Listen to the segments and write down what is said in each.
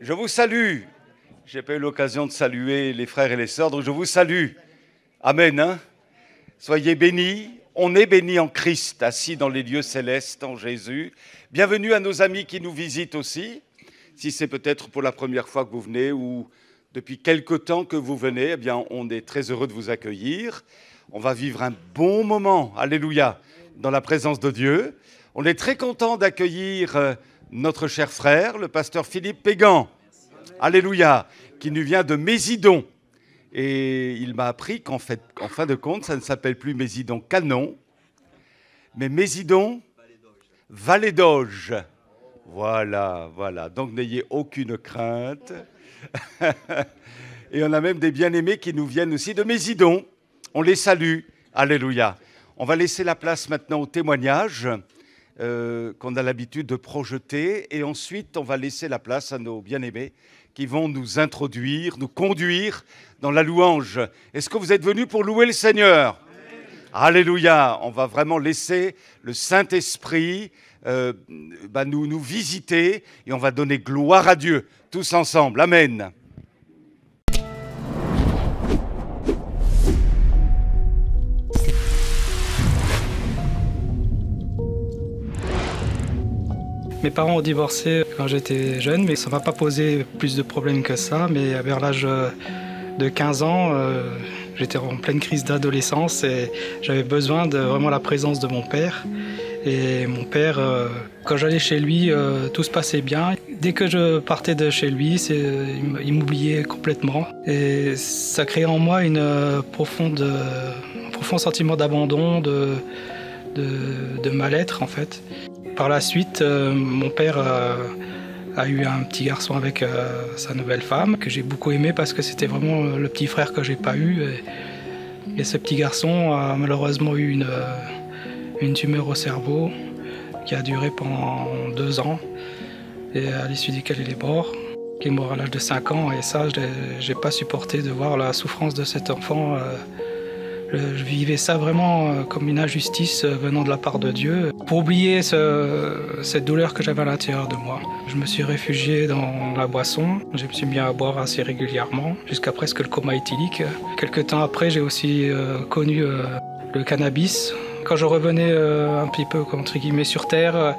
Je vous salue. Je n'ai pas eu l'occasion de saluer les frères et les sœurs, donc je vous salue. Amen. Hein? Soyez bénis. On est bénis en Christ, assis dans les lieux célestes en Jésus. Bienvenue à nos amis qui nous visitent aussi. Si c'est peut-être pour la première fois que vous venez ou depuis quelque temps que vous venez, eh bien, on est très heureux de vous accueillir. On va vivre un bon moment, alléluia, dans la présence de Dieu. On est très content d'accueillir notre cher frère, le pasteur Philippe Pégan, alléluia, qui nous vient de Mésidon. Et il m'a appris qu'en fin de compte, ça ne s'appelle plus Mésidon Canon, mais Mésidon Vallée d'Auge. Voilà, voilà. Donc n'ayez aucune crainte. Et on a même des bien-aimés qui nous viennent aussi de Mésidon. On les salue. Alléluia. On va laisser la place maintenant au témoignage qu'on a l'habitude de projeter. Et ensuite, on va laisser la place à nos bien-aimés qui vont nous introduire, nous conduire dans la louange. Est-ce que vous êtes venus pour louer le Seigneur ? Alléluia. On va vraiment laisser le Saint-Esprit nous visiter et on va donner gloire à Dieu tous ensemble. Amen. Mes parents ont divorcé quand j'étais jeune, mais ça ne m'a pas posé plus de problèmes que ça. Mais vers l'âge de 15 ans, j'étais en pleine crise d'adolescence et j'avais besoin de vraiment la présence de mon père. Et mon père, quand j'allais chez lui, tout se passait bien. Dès que je partais de chez lui, il m'oubliait complètement. Et ça créait en moi un profond sentiment d'abandon, de mal-être en fait. Par la suite, mon père a eu un petit garçon avec sa nouvelle femme, que j'ai beaucoup aimé parce que c'était vraiment le petit frère que j'ai pas eu. Et ce petit garçon a malheureusement eu une tumeur au cerveau qui a duré pendant 2 ans, et à l'issue duquel il est mort. Il est mort à l'âge de 5 ans, et ça, je n'ai pas supporté de voir la souffrance de cet enfant. Je vivais ça vraiment comme une injustice venant de la part de Dieu. Pour oublier cette douleur que j'avais à l'intérieur de moi, je me suis réfugié dans la boisson. Je me suis mis à boire assez régulièrement, jusqu'à presque le coma éthylique. Quelque temps après, j'ai aussi connu le cannabis. Quand je revenais un petit peu, entre guillemets, sur Terre,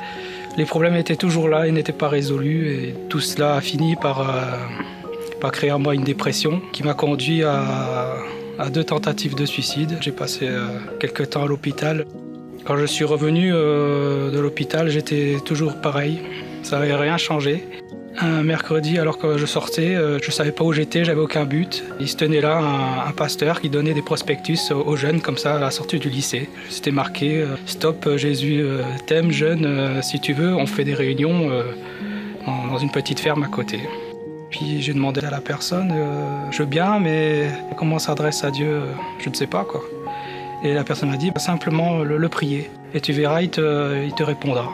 les problèmes étaient toujours là, ils n'étaient pas résolus. Et tout cela a fini par créer en moi une dépression qui m'a conduit à 2 tentatives de suicide. J'ai passé quelques temps à l'hôpital. Quand je suis revenu de l'hôpital, j'étais toujours pareil. Ça n'avait rien changé. Un mercredi, alors que je sortais, je ne savais pas où j'étais, j'avais aucun but. Il se tenait là, un pasteur qui donnait des prospectus aux jeunes, comme ça, à la sortie du lycée. C'était marqué « Stop, Jésus t'aime, jeune, si tu veux, on fait des réunions dans une petite ferme à côté ». Puis j'ai demandé à la personne, je veux bien, mais comment on s'adresse à Dieu, je ne sais pas quoi. Et la personne m'a dit, simplement le prier, et tu verras, il te répondra.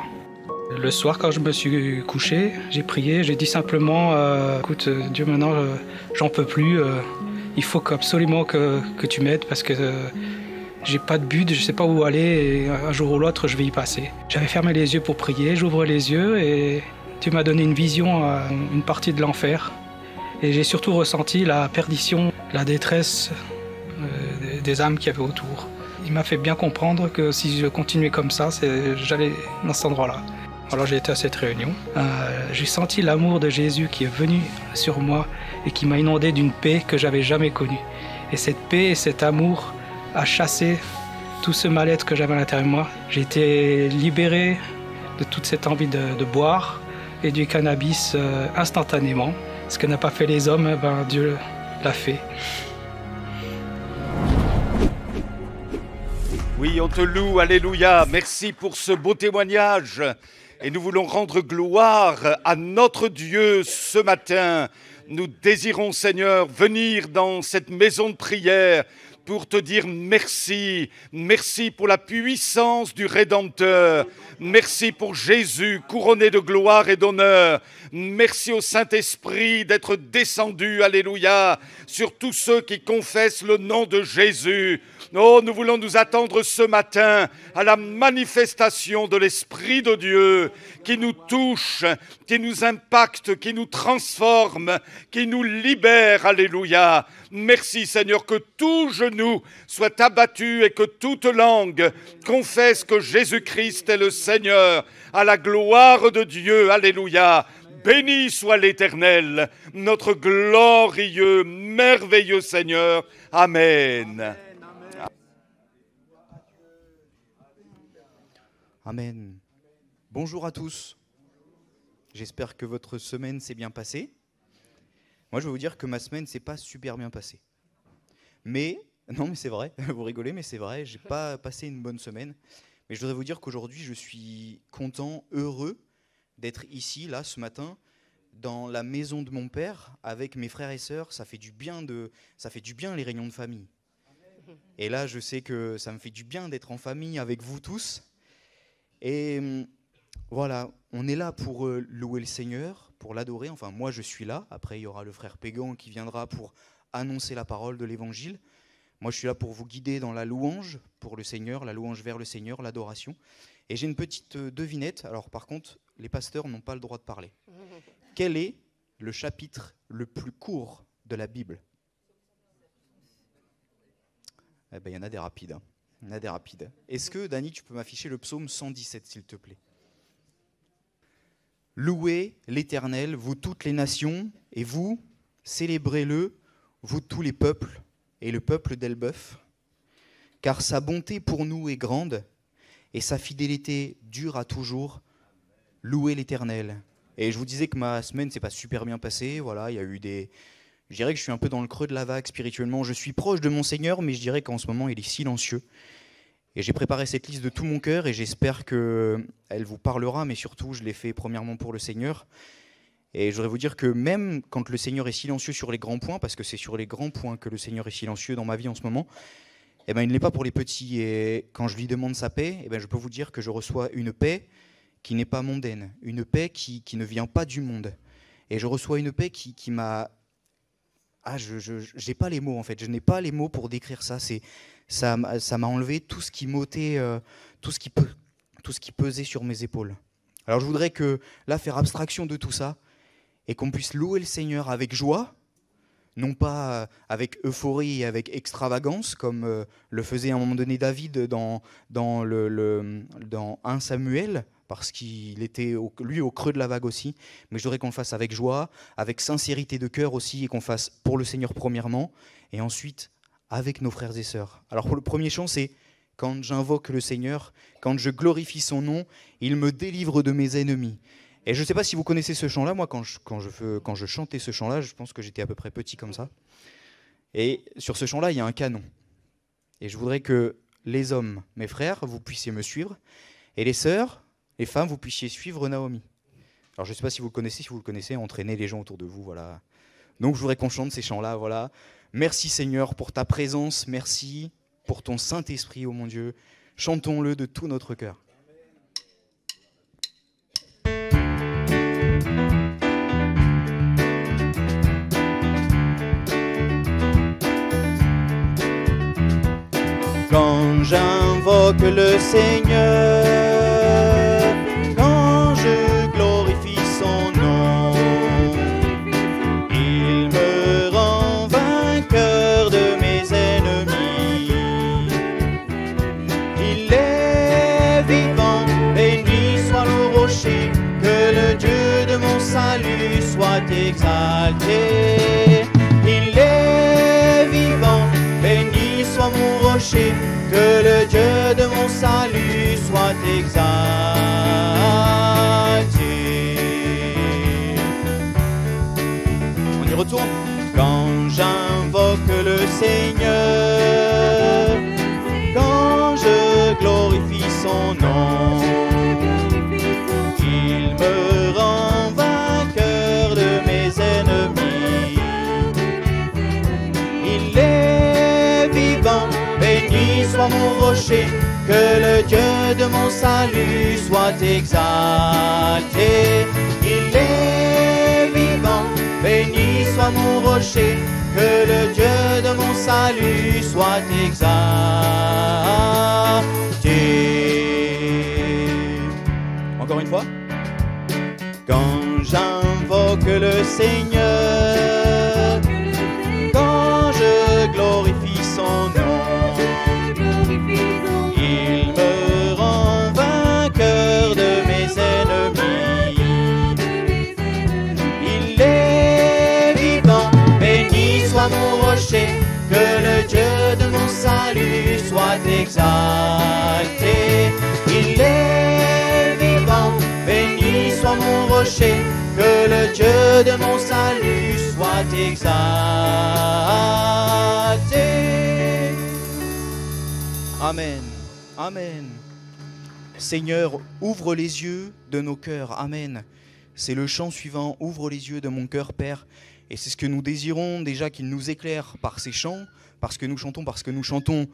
Le soir, quand je me suis couché, j'ai prié, j'ai dit simplement, écoute, Dieu, maintenant, j'en peux plus, il faut absolument que tu m'aides parce que j'ai pas de but, je sais pas où aller, et un jour ou l'autre, je vais y passer. J'avais fermé les yeux pour prier, j'ouvre les yeux et Dieu m'a donné une vision à une partie de l'enfer. Et j'ai surtout ressenti la perdition, la détresse des âmes qu'il y avait autour. Il m'a fait bien comprendre que si je continuais comme ça, j'allais dans cet endroit-là. Alors j'ai été à cette réunion. J'ai senti l'amour de Jésus qui est venu sur moi et qui m'a inondé d'une paix que j'avais jamais connue. Et cette paix et cet amour a chassé tout ce mal-être que j'avais à l'intérieur de moi. J'ai été libéré de toute cette envie de boire et du cannabis instantanément. Ce que n'a pas fait les hommes, Dieu l'a fait. Oui, on te loue, alléluia. Merci pour ce beau témoignage. Et nous voulons rendre gloire à notre Dieu ce matin. Nous désirons, Seigneur, venir dans cette maison de prière pour te dire merci. Merci pour la puissance du Rédempteur. Merci pour Jésus, couronné de gloire et d'honneur. Merci au Saint-Esprit d'être descendu, alléluia, sur tous ceux qui confessent le nom de Jésus. Oh, nous voulons nous attendre ce matin à la manifestation de l'Esprit de Dieu qui nous touche, qui nous impacte, qui nous transforme, qui nous libère, alléluia. Merci Seigneur, que tout genou soit abattu et que toute langue confesse que Jésus-Christ est le Seigneur, à la gloire de Dieu, alléluia. Béni soit l'Éternel, notre glorieux, merveilleux Seigneur. Amen. Amen. Bonjour à tous. J'espère que votre semaine s'est bien passée. Moi, je vais vous dire que ma semaine s'est pas super bien passée. Mais c'est vrai, vous rigolez, mais c'est vrai, j'ai pas passé une bonne semaine. Mais je voudrais vous dire qu'aujourd'hui, je suis content, heureux d'être ici, là, ce matin, dans la maison de mon père, avec mes frères et sœurs. Ça fait du bien les réunions de famille. Et là, je sais que ça me fait du bien d'être en famille avec vous tous. Et voilà, on est là pour louer le Seigneur, pour l'adorer. Enfin, moi, je suis là. Après, il y aura le frère Pégan qui viendra pour annoncer la parole de l'Évangile. Moi, je suis là pour vous guider dans la louange pour le Seigneur, la louange vers le Seigneur, l'adoration. Et j'ai une petite devinette. Alors, par contre, les pasteurs n'ont pas le droit de parler. Quel est le chapitre le plus court de la Bible ? Eh bien, il y en a des rapides. Il y en a des rapides. Est-ce que, Dany, tu peux m'afficher le psaume 117, s'il te plaît ? Louez l'Éternel, vous toutes les nations, et vous, célébrez-le, vous tous les peuples, et le peuple d'Elbeuf, car sa bonté pour nous est grande, et sa fidélité dure à toujours. Louez l'Éternel. Et je vous disais que ma semaine s'est pas super bien passée. Voilà, il y a eu des... Je dirais que je suis un peu dans le creux de la vague spirituellement. Je suis proche de mon Seigneur, mais je dirais qu'en ce moment, il est silencieux. Et j'ai préparé cette liste de tout mon cœur et j'espère qu'elle vous parlera, mais surtout, je l'ai fait premièrement pour le Seigneur. Et je voudrais vous dire que même quand le Seigneur est silencieux sur les grands points, parce que c'est sur les grands points que le Seigneur est silencieux dans ma vie en ce moment, eh ben, il ne l'est pas pour les petits. Et quand je lui demande sa paix, eh ben, je peux vous dire que je reçois une paix qui n'est pas mondaine, une paix qui ne vient pas du monde. Et je reçois une paix qui m'a... Ah, je n'ai pas les mots en fait, je n'ai pas les mots pour décrire ça. Ça m'a enlevé tout ce qui m'ôtait, tout ce qui pesait sur mes épaules. Alors je voudrais que là faire abstraction de tout ça et qu'on puisse louer le Seigneur avec joie, non pas avec euphorie et avec extravagance comme le faisait à un moment donné David dans 1 Samuel, parce qu'il était lui au creux de la vague aussi, mais je voudrais qu'on le fasse avec joie, avec sincérité de cœur aussi, et qu'on fasse pour le Seigneur premièrement, et ensuite avec nos frères et sœurs. Alors pour le premier chant, c'est « Quand j'invoque le Seigneur, quand je glorifie son nom, il me délivre de mes ennemis ». Et je ne sais pas si vous connaissez ce chant-là, moi quand je chantais ce chant-là, je pense que j'étais à peu près petit comme ça. Et sur ce chant-là, il y a un canon. Et je voudrais que les hommes, mes frères, vous puissiez me suivre, et les sœurs, les femmes, vous puissiez suivre Naomi. Alors je ne sais pas si vous le connaissez, entraînez les gens autour de vous, voilà. Donc je voudrais qu'on chante ces chants-là, voilà. Merci Seigneur pour ta présence, merci pour ton Saint-Esprit, ô mon Dieu. Chantons-le de tout notre cœur. Quand j'invoque le Seigneur, quand je glorifie son nom, il me rend vainqueur de mes ennemis. Il est vivant, béni soit le rocher, que le Dieu de mon salut soit exalté. Il est vivant, béni soit mon rocher, que le Dieu de mon salut soit exalté. On y retourne. Quand j'invoque le Seigneur, quand je glorifie son nom, il me rend vainqueur de mes ennemis. Il est vivant, rocher, que le Dieu de mon salut soit exalté. Il est vivant, béni soit mon rocher, que le Dieu de mon salut soit exalté. Encore une fois. Quand j'invoque le Seigneur, quand je glorifie son nom, il me rend vainqueur de mes ennemis. Il est vivant, béni soit mon rocher, que le Dieu de mon salut soit exalté. Il est vivant, béni soit mon rocher, que le Dieu de mon salut soit exalté. Amen. Amen. Seigneur, ouvre les yeux de nos cœurs. Amen. C'est le chant suivant, ouvre les yeux de mon cœur, Père. Et c'est ce que nous désirons déjà qu'il nous éclaire par ces chants, parce que nous chantons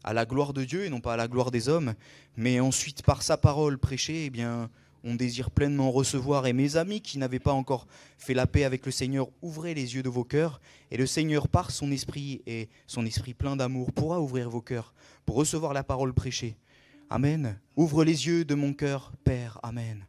à la gloire de Dieu et non pas à la gloire des hommes. Mais ensuite, par sa parole prêchée, eh bien, on désire pleinement recevoir. Et mes amis qui n'avaient pas encore fait la paix avec le Seigneur, ouvrez les yeux de vos cœurs. Et le Seigneur, par son esprit et son esprit plein d'amour, pourra ouvrir vos cœurs pour recevoir la parole prêchée. Amen. Ouvre les yeux de mon cœur, Père. Amen.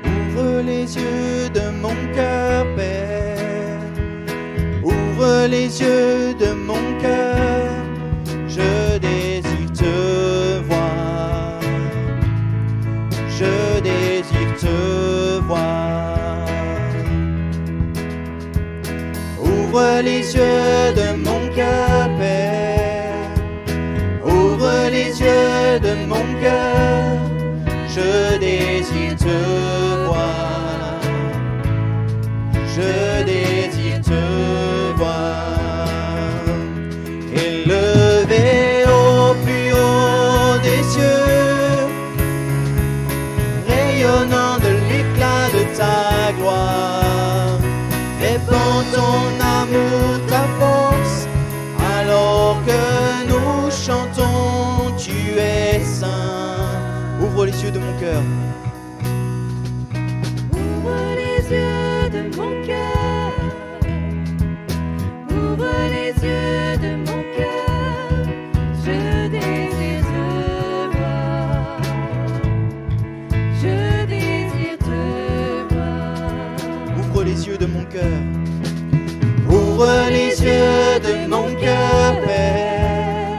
Ouvre les yeux de mon cœur, Père. Ouvre les yeux de mon cœur. Je désire te voir. Je désire te voir. Ouvre les yeux de mon cœur, Père. Ouvre les yeux de mon cœur. Je désire te voir. Je désire te voir. Élevé au plus haut des cieux, rayonnant de l'éclat de ta gloire, répands ton amour, ta force, alors que nous chantons, tu es saint. Ouvre les yeux de mon cœur. Ouvre les yeux de mon cœur. Ouvre les yeux de mon cœur. Je désire te voir. Je désire te voir. Ouvre les yeux de mon cœur. Ouvre les yeux de mon cœur, Père.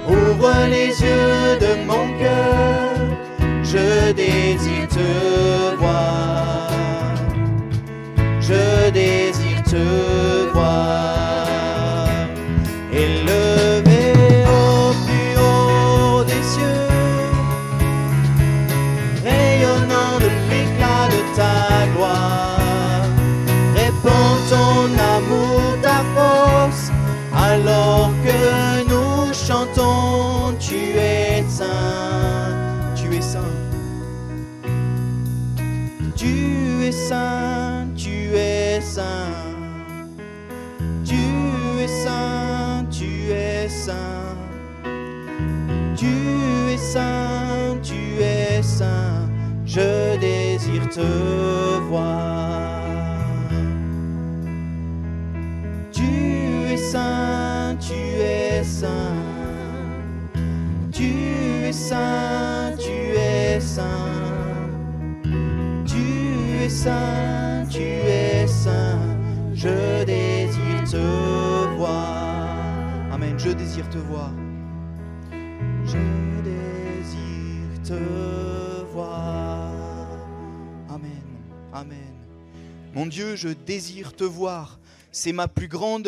Ouvre les yeux de mon cœur. Je désire te voir. Je désire te voir. Élevé au plus haut des cieux, rayonnant de l'éclat de ta gloire, répands ton amour, ta force, alors que nous chantons, tu es saint. Tu es saint. Tu es saint, tu es saint. Tu es saint, tu es saint. Tu es saint, tu es saint. Je désire te voir. Tu es saint, tu es saint. Tu es saint, tu es saint. Tu es saint, tu es saint. Je désire te voir. Amen. Je désire te voir. Je désire te voir. Amen. Amen. Mon Dieu, je désire te voir. C'est ma plus grande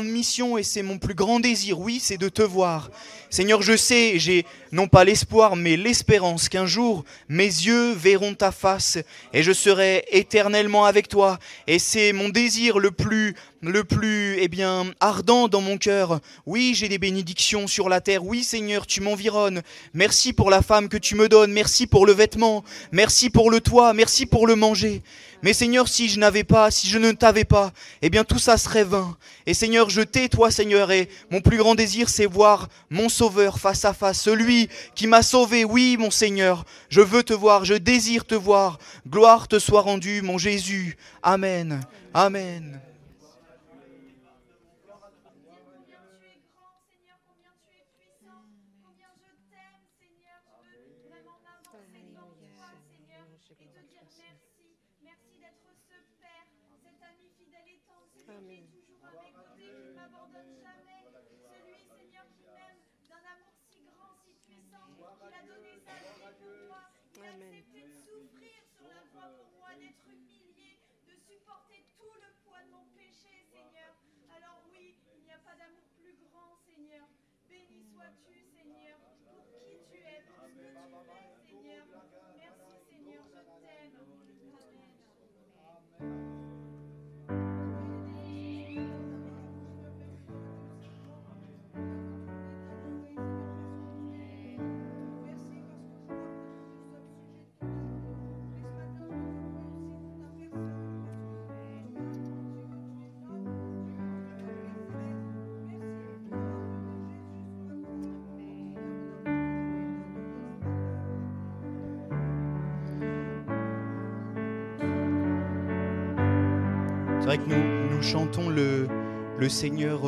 mission et c'est mon plus grand désir. Oui, c'est de te voir. Seigneur, je sais, j'ai non pas l'espoir, mais l'espérance qu'un jour, mes yeux verront ta face et je serai éternellement avec toi. Et c'est mon désir le plus le plus ardent dans mon cœur. Oui, j'ai des bénédictions sur la terre. Oui, Seigneur, tu m'environnes. Merci pour la femme que tu me donnes. Merci pour le vêtement. Merci pour le toit. Merci pour le manger. Mais Seigneur, si je ne t'avais pas, tout ça serait vain. Et Seigneur, je t'ai, toi, Seigneur, et mon plus grand désir, c'est voir mon Sauveur face à face, celui qui m'a sauvé. Oui, mon Seigneur, je veux te voir, je désire te voir. Gloire te soit rendue, mon Jésus. Amen. Amen. C'est vrai que nous chantons le Seigneur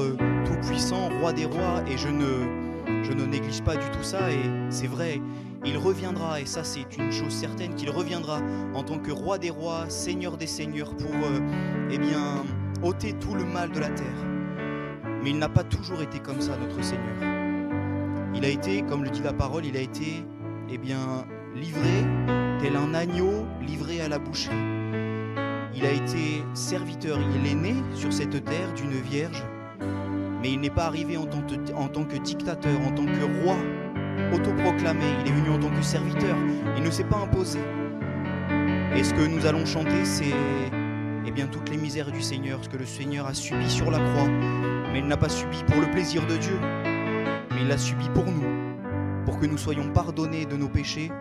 Tout-Puissant, Roi des Rois, et je ne néglige pas du tout ça, et c'est vrai, il reviendra, et ça c'est une chose certaine, qu'il reviendra en tant que Roi des Rois, Seigneur des Seigneurs, pour ôter tout le mal de la terre. Mais il n'a pas toujours été comme ça, notre Seigneur. Il a été, comme le dit la parole, il a été livré tel un agneau livré à la boucherie. Il a été serviteur, il est né sur cette terre d'une vierge, mais il n'est pas arrivé en tant que dictateur, en tant que roi autoproclamé. Il est venu en tant que serviteur, il ne s'est pas imposé. Et ce que nous allons chanter, c'est toutes les misères du Seigneur, ce que le Seigneur a subi sur la croix. Mais il n'a pas subi pour le plaisir de Dieu, mais il l'a subi pour nous, pour que nous soyons pardonnés de nos péchés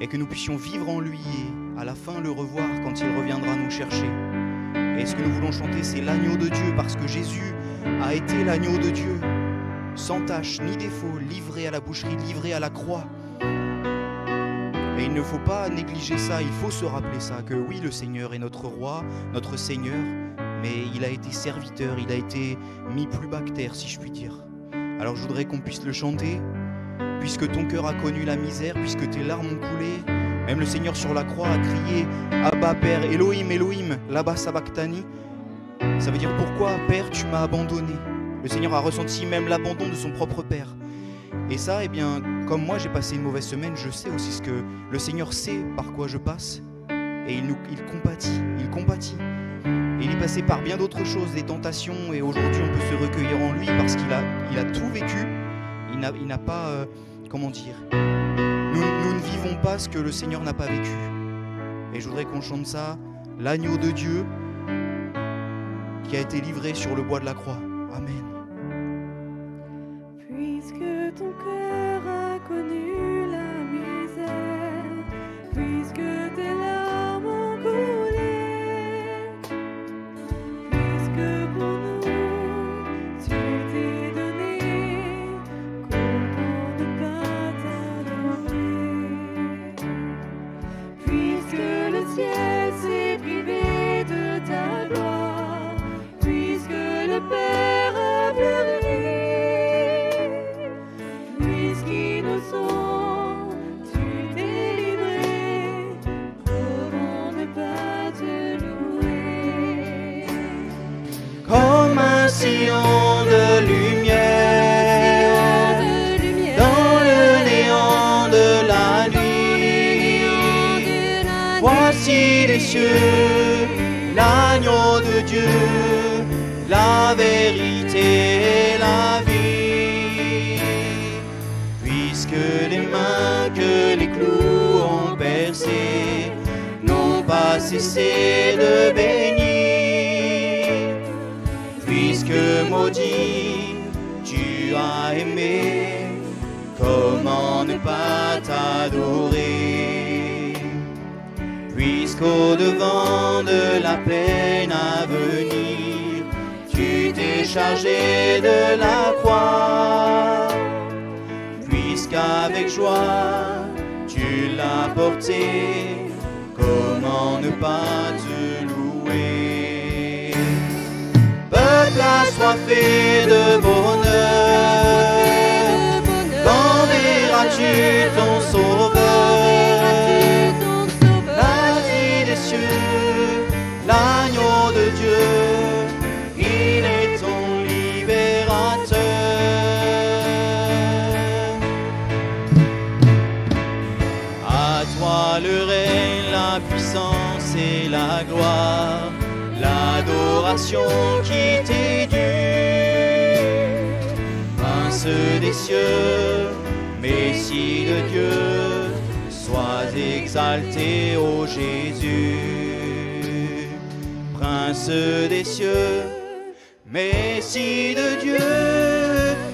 et que nous puissions vivre en lui et à la fin le revoir quand il reviendra nous chercher. Et ce que nous voulons chanter, c'est l'agneau de Dieu, parce que Jésus a été l'agneau de Dieu, sans tache ni défaut, livré à la boucherie, livré à la croix. Et il ne faut pas négliger ça, il faut se rappeler ça, que oui, le Seigneur est notre roi, notre Seigneur, mais il a été serviteur, il a été mis plus bas que terre, si je puis dire. Alors je voudrais qu'on puisse le chanter, puisque ton cœur a connu la misère, puisque tes larmes ont coulé. Même le Seigneur sur la croix a crié « Abba, Père, Elohim, Elohim, lama sabachthani ». Ça veut dire « Pourquoi, Père, tu m'as abandonné ?» Le Seigneur a ressenti même l'abandon de son propre Père. Et ça, comme moi j'ai passé une mauvaise semaine, je sais aussi ce que le Seigneur sait par quoi je passe. Et il compatit, il compatit. Et il est passé par bien d'autres choses, des tentations, et aujourd'hui on peut se recueillir en lui parce qu'il a tout vécu. Il n'a pas, comment dire, nous ne vivons pas ce que le Seigneur n'a pas vécu. Et je voudrais qu'on chante ça, l'agneau de Dieu qui a été livré sur le bois de la croix. Amen. Puisque ton cœur a connu la misère, puisque tes larmes ont coulé, puisque pour nous tu t'es donné, comment ne pas t'adorer? Puisque le ciel s'est privé de ta gloire, puisque le Père a pleuré, puisqu'innocent tu t'es livré, comment ne pas te louer? Comme un sillon de lumière dans le néant de la nuit. Voici les cieux, l'agneau de Dieu, la vérité et la vie. Puisque les mains que les clous ont percées n'ont pas cessé de bénir, que maudit tu as aimé, comment ne pas t'adorer? Puisqu'au devant de la peine à venir, tu t'es chargé de la croix, puisqu'avec joie tu l'as porté, comment ne pas te louer? Peuple assoiffé de bonheur, quand verras-tu ton sauveur? La vie des cieux, l'agneau de Dieu, il est ton libérateur. À toi le règne, la puissance et la gloire, l'adoration qui t'est due. Prince des cieux, Messie de Dieu, sois exalté, ô Jésus. Prince des cieux, Messie de Dieu,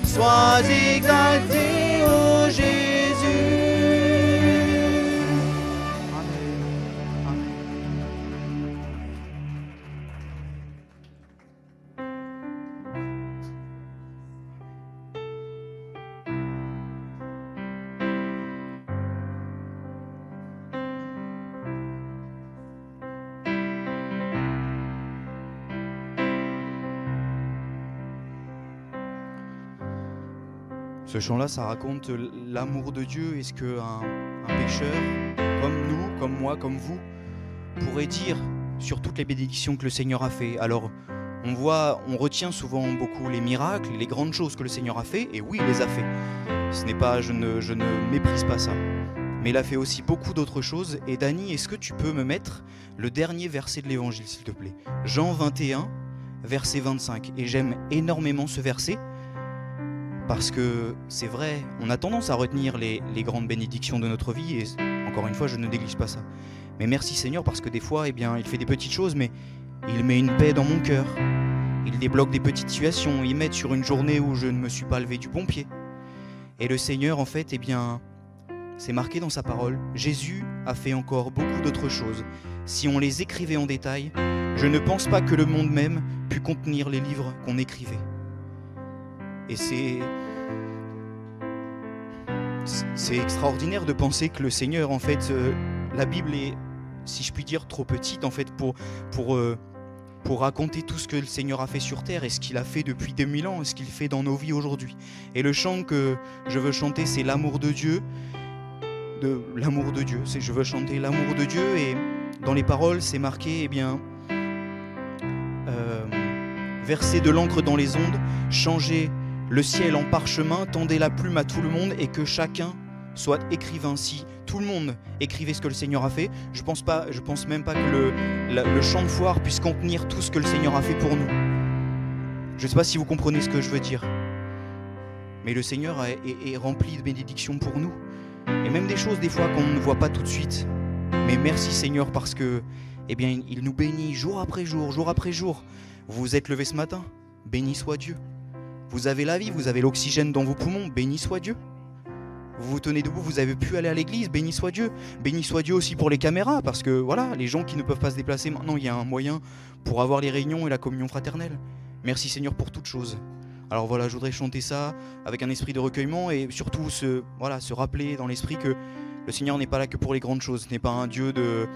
sois exalté, ô Jésus. Amen. Amen. Ce chant-là, ça raconte l'amour de Dieu et ce qu'un pécheur, comme nous, comme moi, comme vous, pourrait dire sur toutes les bénédictions que le Seigneur a fait. Alors, on retient souvent beaucoup les miracles, les grandes choses que le Seigneur a fait, et oui, il les a fait. Ce n'est pas, je ne méprise pas ça. Mais il a fait aussi beaucoup d'autres choses. Et Dany, est-ce que tu peux me mettre le dernier verset de l'Évangile, s'il te plaît? Jean 21, verset 25. Et j'aime énormément ce verset, parce que c'est vrai, on a tendance à retenir les grandes bénédictions de notre vie, et encore une fois, je ne néglige pas ça. Mais merci Seigneur, parce que des fois, eh bien, il fait des petites choses, mais il met une paix dans mon cœur. Il débloque des petites situations, il m'aide sur une journée où je ne me suis pas levé du bon pied. Et le Seigneur, en fait, eh bien, c'est marqué dans sa parole. Jésus a fait encore beaucoup d'autres choses. Si on les écrivait en détail, je ne pense pas que le monde même pût contenir les livres qu'on écrivait. Et c'est extraordinaire de penser que le Seigneur, en fait, la Bible est, si je puis dire, trop petite, en fait, pour raconter tout ce que le Seigneur a fait sur terre et ce qu'il a fait depuis 2000 ans et ce qu'il fait dans nos vies aujourd'hui. Et le chant que je veux chanter, c'est l'amour de Dieu. Je veux chanter l'amour de Dieu, et dans les paroles, c'est marqué, eh bien, versez de l'encre dans les ondes, changez le ciel en parchemin, tendez la plume à tout le monde, et que chacun soit écrivain. Si tout le monde écrivait ce que le Seigneur a fait, je pense même pas que le champ de foire puisse contenir tout ce que le Seigneur a fait pour nous. Je ne sais pas si vous comprenez ce que je veux dire, mais le Seigneur est rempli de bénédictions pour nous, et même des choses des fois qu'on ne voit pas tout de suite. Mais merci Seigneur, parce que, eh bien, il nous bénit jour après jour, jour après jour. Vous vous êtes levé ce matin, béni soit Dieu. Vous avez la vie, vous avez l'oxygène dans vos poumons, béni soit Dieu. Vous vous tenez debout, vous avez pu aller à l'église, béni soit Dieu. Béni soit Dieu aussi pour les caméras, parce que voilà, les gens qui ne peuvent pas se déplacer, maintenant il y a un moyen pour avoir les réunions et la communion fraternelle. Merci Seigneur pour toutes choses. Alors voilà, je voudrais chanter ça avec un esprit de recueillement, et surtout se rappeler dans l'esprit que le Seigneur n'est pas là que pour les grandes choses. Ce n'est pas un Dieu de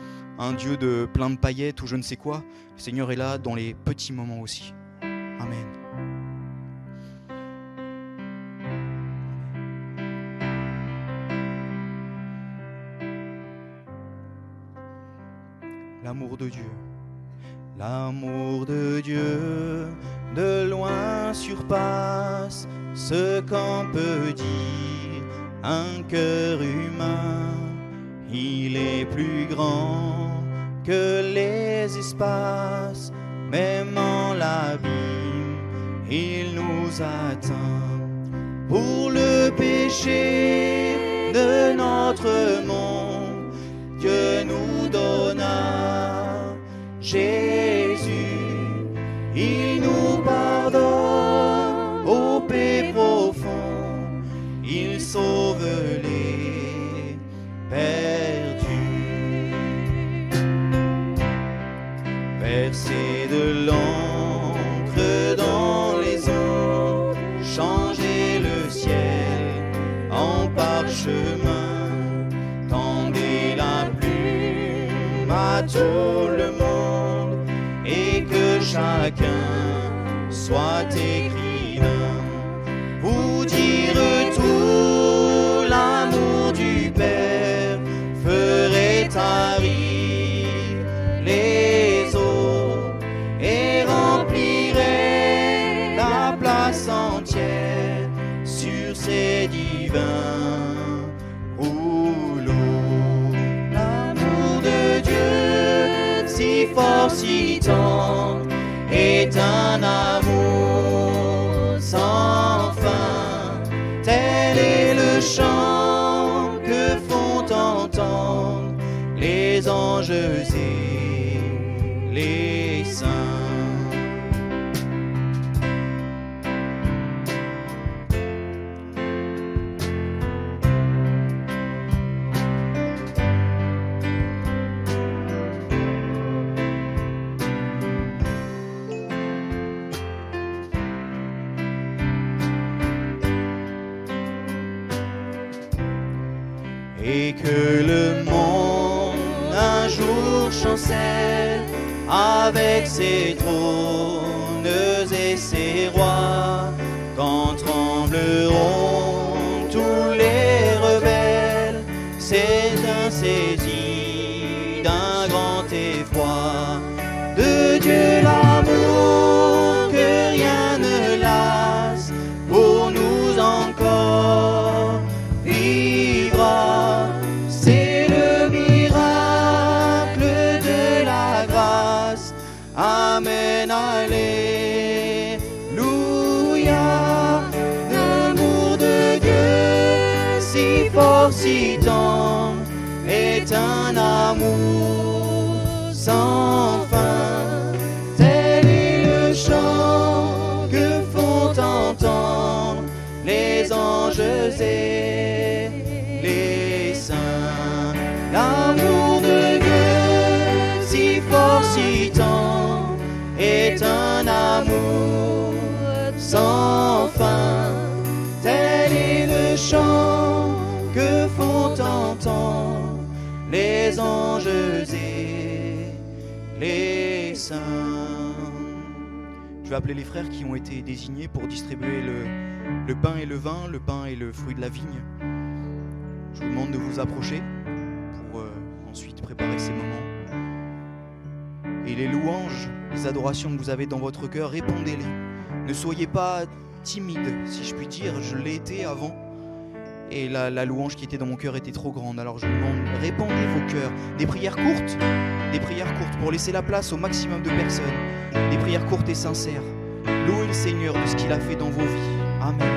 plein de paillettes ou je ne sais quoi. Le Seigneur est là dans les petits moments aussi. Amen. L'amour de Dieu. L'amour de Dieu de loin surpasse ce qu'on peut dire un cœur humain. Il est plus grand que les espaces, même en l'abîme, il nous atteint. Pour le péché de notre monde, Dieu nous donna Jésus, il nous pardonne. verser de l'encre dans les ondes, changer le ciel en parchemin, tendez la plume à tout le monde et que chacun soit écrivain. Vous dire tout l'amour du Père ferait tarir les eaux et remplirait la place entière sur ces divins rouleaux. L'amour de Dieu, si fort, si tendre, est un amour sans fin. Tel est le chant que font entendre les anges et les saints. Et que le monde un jour chancelle avec ses trônes et ses rois, quand trembleront tous les rebelles, c'est insaisi d'un grand effroi. De Dieu l'amour que rien ne lasse, pour nous encore vivra. C'est le miracle de la grâce. Amen, alléluia. L'amour de Dieu, si fort, si tendre, est un amour sans fin. Tel est le chant que font entendre les anges et les saints. L'amour de Dieu, si fort, si tendre, est un amour sans fin. Tel est le chant que font entendre les anges et les saints. Je vais appeler les frères qui ont été désignés pour distribuer le pain et le vin, le pain et le fruit de la vigne. Je vous demande de vous approcher pour ensuite préparer ces moments. Et les louanges, les adorations que vous avez dans votre cœur, répondez-les. Ne soyez pas timide, si je puis dire. Je l'ai été avant. Et la louange qui était dans mon cœur était trop grande. Alors je vous demande, répandez vos cœurs. Des prières courtes pour laisser la place au maximum de personnes. Des prières courtes et sincères. Louez le Seigneur de ce qu'il a fait dans vos vies. Amen.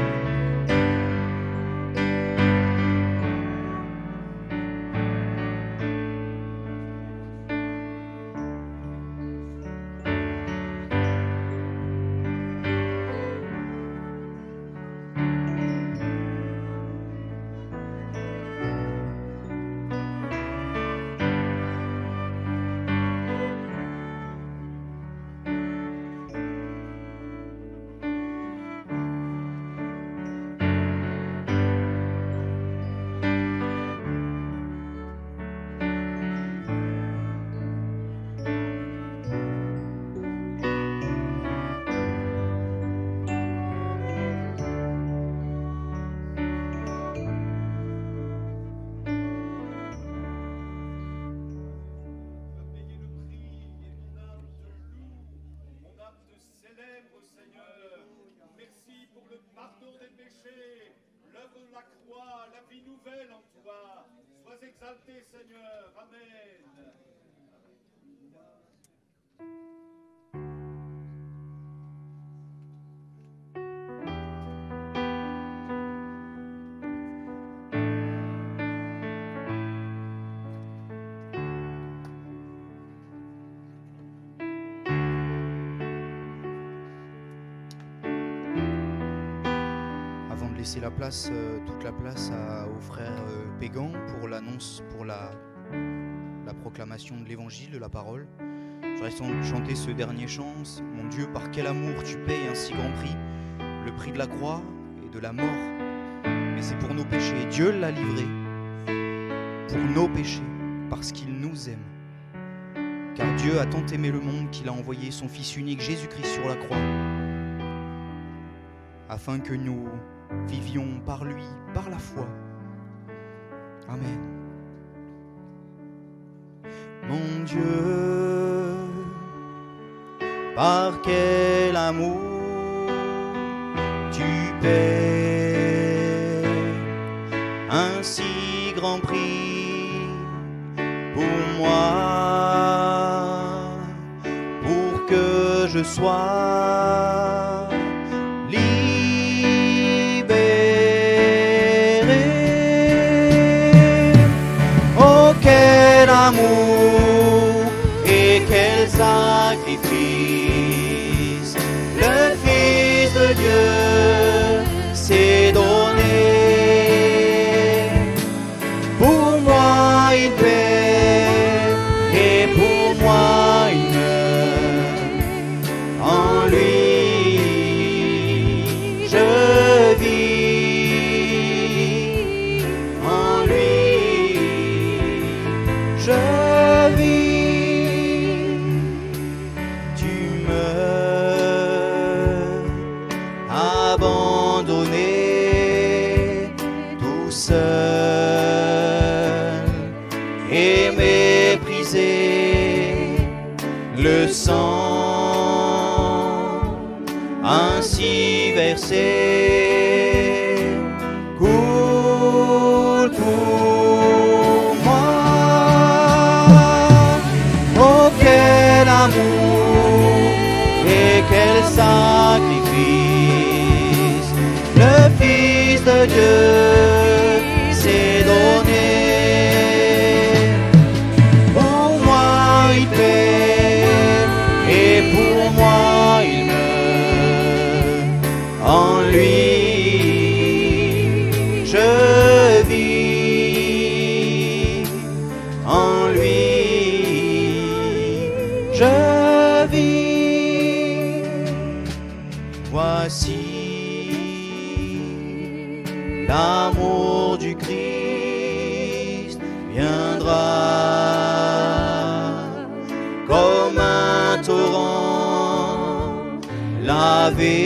Exalté Seigneur, Amen. Avant de laisser la place, toute la place aux frères Pégan pour l'annonce, pour la proclamation de l'évangile, de la parole, voudrais chanter ce dernier chant. Mon Dieu, par quel amour tu payes un si grand prix, le prix de la croix et de la mort. Mais c'est pour nos péchés. Dieu l'a livré pour nos péchés, parce qu'il nous aime. Car Dieu a tant aimé le monde qu'il a envoyé son Fils unique, Jésus-Christ, sur la croix, afin que nous vivions par lui, par la foi. Amen. Mon Dieu, par quel amour tu paies un si grand prix pour moi, pour que je sois libéré. Oh, quel amour et quel sacrifice le Fils de Dieu s'est donné. Pour moi il paie et pour moi il meurt. En lui je vis, en lui je vis. Tu meurs abandonné tout seul et méprisé. Le sang ainsi versé coule pour moi. Oh, quel amour et quel sacrifice le Fils de Dieu s'est donné. Pour moi il paie et pour moi il meurt. En lui je vis, en lui je vis. Voici l'amour du Christ viendra comme un torrent laver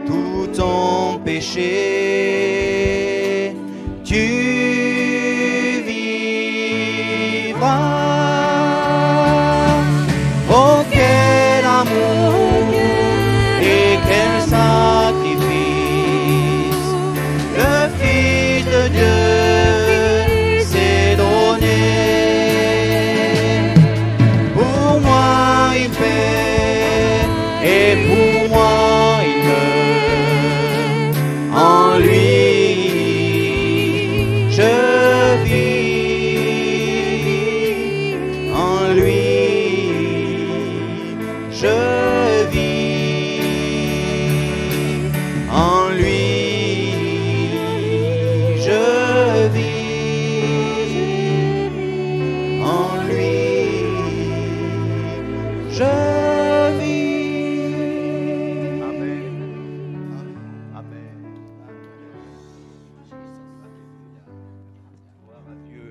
tout ton péché. Tu vivras. Oh, quel amour et quel sacrifice le Fils de Dieu s'est donné. Pour moi il paie et pour moi il meurt. En lui je vis, en lui je vis, en lui je vis, en lui je vis. Amen. Amen. Gloire à Dieu.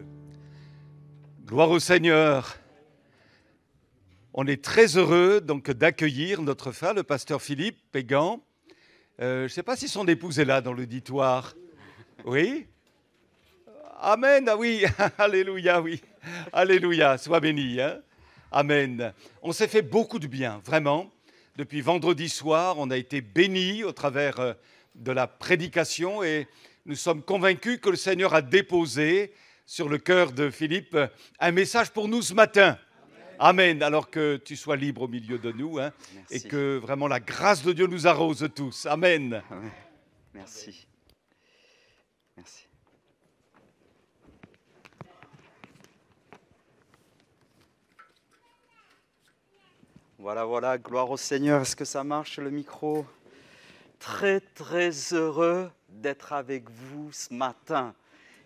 Gloire au Seigneur. On est très heureux donc d'accueillir notre frère, le pasteur Philippe Pégan. Je ne sais pas si son épouse est là dans l'auditoire. Oui? Amen, ah oui, alléluia, oui. Alléluia, sois béni. Hein? Amen. On s'est fait beaucoup de bien, vraiment. Depuis vendredi soir, on a été bénis au travers de la prédication et nous sommes convaincus que le Seigneur a déposé sur le cœur de Philippe un message pour nous ce matin. Amen. Alors que tu sois libre au milieu de nous hein, et que vraiment la grâce de Dieu nous arrose tous. Amen. Amen. Merci. Merci. Voilà, voilà, gloire au Seigneur. Est-ce que ça marche le micro? Très, très heureux d'être avec vous ce matin.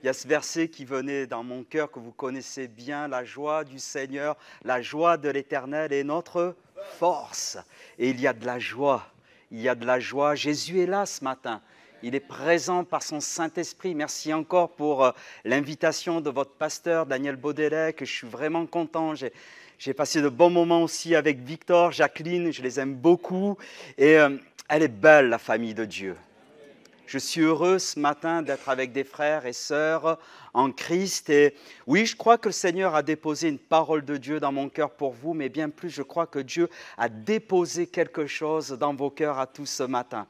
Il y a ce verset qui venait dans mon cœur que vous connaissez bien, la joie du Seigneur, la joie de l'Éternel est notre force. Et il y a de la joie, il y a de la joie. Jésus est là ce matin. Il est présent par son Saint-Esprit. Merci encore pour l'invitation de votre pasteur Daniel Baudelet, que je suis vraiment content. J'ai passé de bons moments aussi avec Victor, Jacqueline, je les aime beaucoup. Et elle est belle, la famille de Dieu. Je suis heureux ce matin d'être avec des frères et sœurs en Christ. Et oui, je crois que le Seigneur a déposé une parole de Dieu dans mon cœur pour vous, mais bien plus, je crois que Dieu a déposé quelque chose dans vos cœurs à tous ce matin.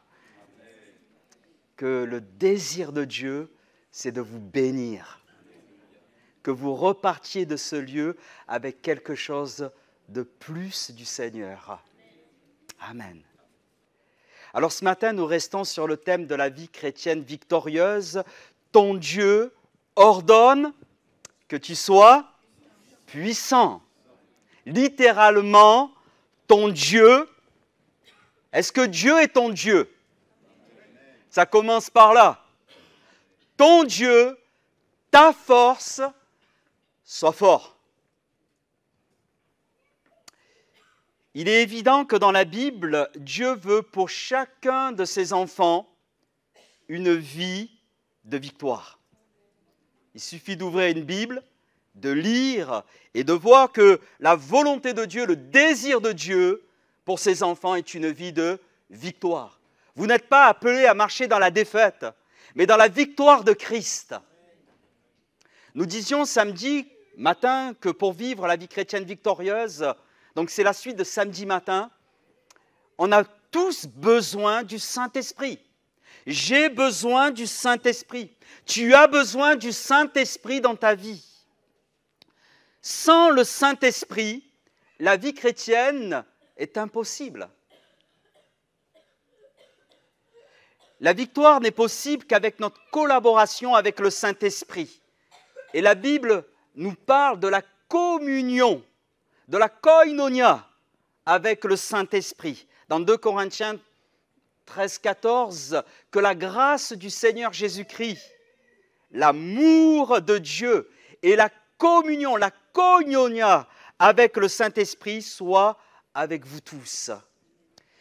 Que le désir de Dieu, c'est de vous bénir. Que vous repartiez de ce lieu avec quelque chose de plus du Seigneur. Amen. Alors ce matin, nous restons sur le thème de la vie chrétienne victorieuse. Ton Dieu ordonne que tu sois puissant. Littéralement, ton Dieu. Est-ce que Dieu est ton Dieu? Ça commence par là. Ton Dieu, ta force, sois fort. Il est évident que dans la Bible, Dieu veut pour chacun de ses enfants une vie de victoire. Il suffit d'ouvrir une Bible, de lire et de voir que la volonté de Dieu, le désir de Dieu pour ses enfants est une vie de victoire. Vous n'êtes pas appelés à marcher dans la défaite, mais dans la victoire de Christ. Nous disions samedi matin que pour vivre la vie chrétienne victorieuse, donc c'est la suite de samedi matin, on a tous besoin du Saint-Esprit. J'ai besoin du Saint-Esprit. Tu as besoin du Saint-Esprit dans ta vie. Sans le Saint-Esprit, la vie chrétienne est impossible. La victoire n'est possible qu'avec notre collaboration avec le Saint-Esprit. Et la Bible nous parle de la communion, de la koinonia avec le Saint-Esprit. Dans 2 Corinthiens 13, 14, que la grâce du Seigneur Jésus-Christ, l'amour de Dieu et la communion, la koinonia avec le Saint-Esprit soit avec vous tous.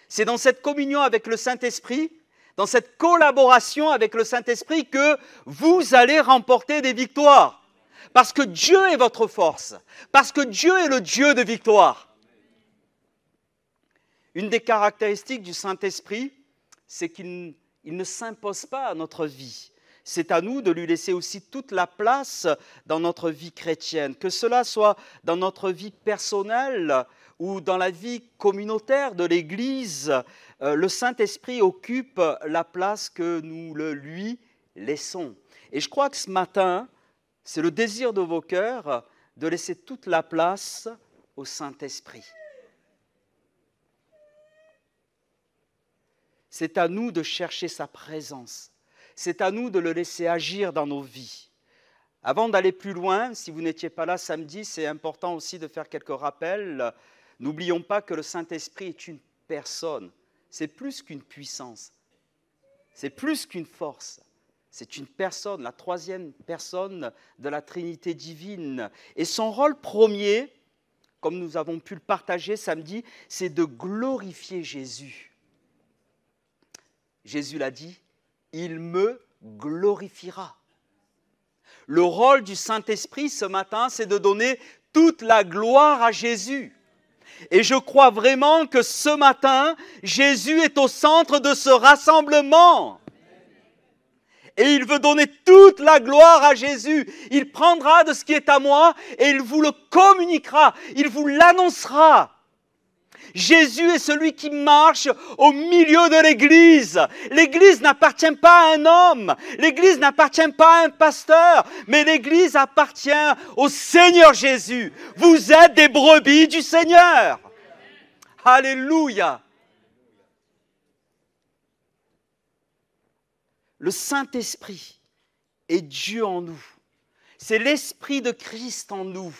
C'est dans cette communion avec le Saint-Esprit, dans cette collaboration avec le Saint-Esprit que vous allez remporter des victoires. Parce que Dieu est votre force. Parce que Dieu est le Dieu de victoire. Une des caractéristiques du Saint-Esprit, c'est qu'il ne s'impose pas à notre vie. C'est à nous de lui laisser aussi toute la place dans notre vie chrétienne. Que cela soit dans notre vie personnelle ou dans la vie communautaire de l'Église, le Saint-Esprit occupe la place que nous lui laissons. Et je crois que ce matin, c'est le désir de vos cœurs de laisser toute la place au Saint-Esprit. C'est à nous de chercher sa présence. C'est à nous de le laisser agir dans nos vies. Avant d'aller plus loin, si vous n'étiez pas là samedi, c'est important aussi de faire quelques rappels. N'oublions pas que le Saint-Esprit est une personne. C'est plus qu'une puissance. C'est plus qu'une force. C'est une personne, la troisième personne de la Trinité divine. Et son rôle premier, comme nous avons pu le partager samedi, c'est de glorifier Jésus. Jésus l'a dit, « Il me glorifiera ». Le rôle du Saint-Esprit ce matin, c'est de donner toute la gloire à Jésus. Et je crois vraiment que ce matin, Jésus est au centre de ce rassemblement. Et il veut donner toute la gloire à Jésus. Il prendra de ce qui est à moi et il vous le communiquera. Il vous l'annoncera. Jésus est celui qui marche au milieu de l'Église. L'Église n'appartient pas à un homme. L'Église n'appartient pas à un pasteur. Mais l'Église appartient au Seigneur Jésus. Vous êtes des brebis du Seigneur. Alléluia. Le Saint-Esprit est Dieu en nous. C'est l'Esprit de Christ en nous.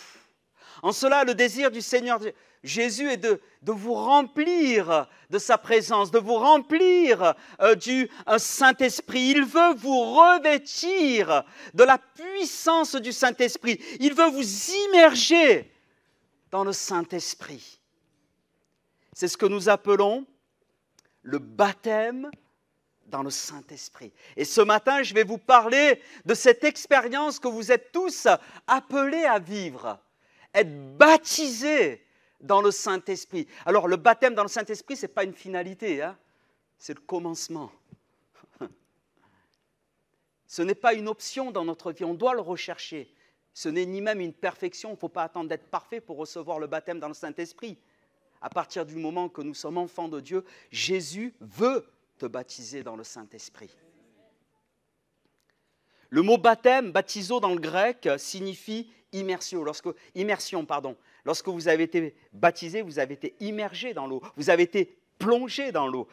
En cela, le désir du Seigneur Jésus est de vous remplir de sa présence, de vous remplir du Saint-Esprit. Il veut vous revêtir de la puissance du Saint-Esprit. Il veut vous immerger dans le Saint-Esprit. C'est ce que nous appelons le baptême dans le Saint-Esprit. Et ce matin, je vais vous parler de cette expérience que vous êtes tous appelés à vivre. Être baptisés dans le Saint-Esprit. Alors, le baptême dans le Saint-Esprit, ce n'est pas une finalité, hein? C'est le commencement. Ce n'est pas une option dans notre vie, on doit le rechercher. Ce n'est ni même une perfection, il ne faut pas attendre d'être parfait pour recevoir le baptême dans le Saint-Esprit. À partir du moment que nous sommes enfants de Dieu, Jésus veut te baptiser dans le Saint-Esprit. Le mot baptême, baptizo dans le grec, signifie immersion. Lorsque vous avez été baptisé, vous avez été immergé dans l'eau, vous avez été plongé dans l'eau.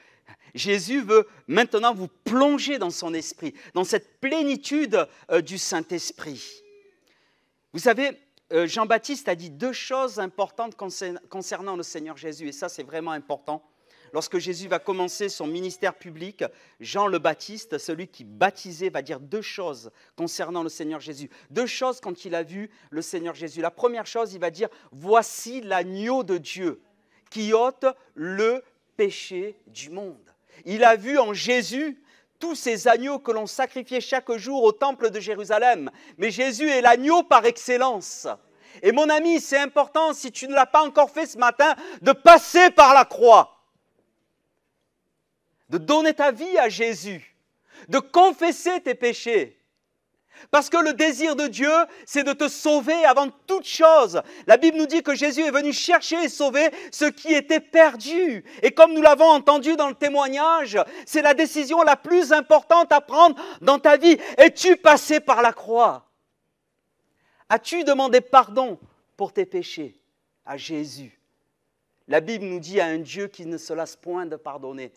Jésus veut maintenant vous plonger dans son esprit, dans cette plénitude du Saint-Esprit. Vous savez, Jean-Baptiste a dit deux choses importantes concernant le Seigneur Jésus, et ça c'est vraiment important. Lorsque Jésus va commencer son ministère public, Jean le Baptiste, celui qui baptisait, va dire deux choses concernant le Seigneur Jésus. Deux choses quand il a vu le Seigneur Jésus. La première chose, il va dire « Voici l'agneau de Dieu qui ôte le péché du monde ». Il a vu en Jésus tous ces agneaux que l'on sacrifiait chaque jour au temple de Jérusalem. Mais Jésus est l'agneau par excellence. Et mon ami, c'est important, si tu ne l'as pas encore fait ce matin, de passer par la croix. De donner ta vie à Jésus, de confesser tes péchés. Parce que le désir de Dieu, c'est de te sauver avant toute chose. La Bible nous dit que Jésus est venu chercher et sauver ce qui était perdu. Et comme nous l'avons entendu dans le témoignage, c'est la décision la plus importante à prendre dans ta vie. Es-tu passé par la croix? As-tu demandé pardon pour tes péchés à Jésus? La Bible nous dit à un Dieu qui ne se lasse point de pardonner.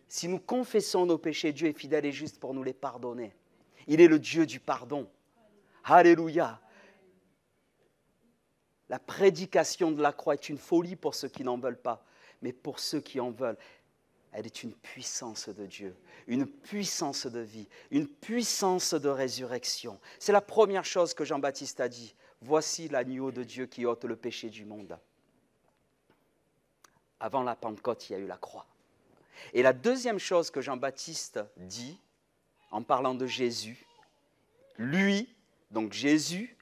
Si nous confessons nos péchés, Dieu est fidèle et juste pour nous les pardonner. Il est le Dieu du pardon. Alléluia. La prédication de la croix est une folie pour ceux qui n'en veulent pas, mais pour ceux qui en veulent, elle est une puissance de Dieu, une puissance de vie, une puissance de résurrection. C'est la première chose que Jean-Baptiste a dit. Voici l'agneau de Dieu qui ôte le péché du monde. Avant la Pentecôte, il y a eu la croix. Et la deuxième chose que Jean-Baptiste dit, en parlant de Jésus, lui, donc Jésus,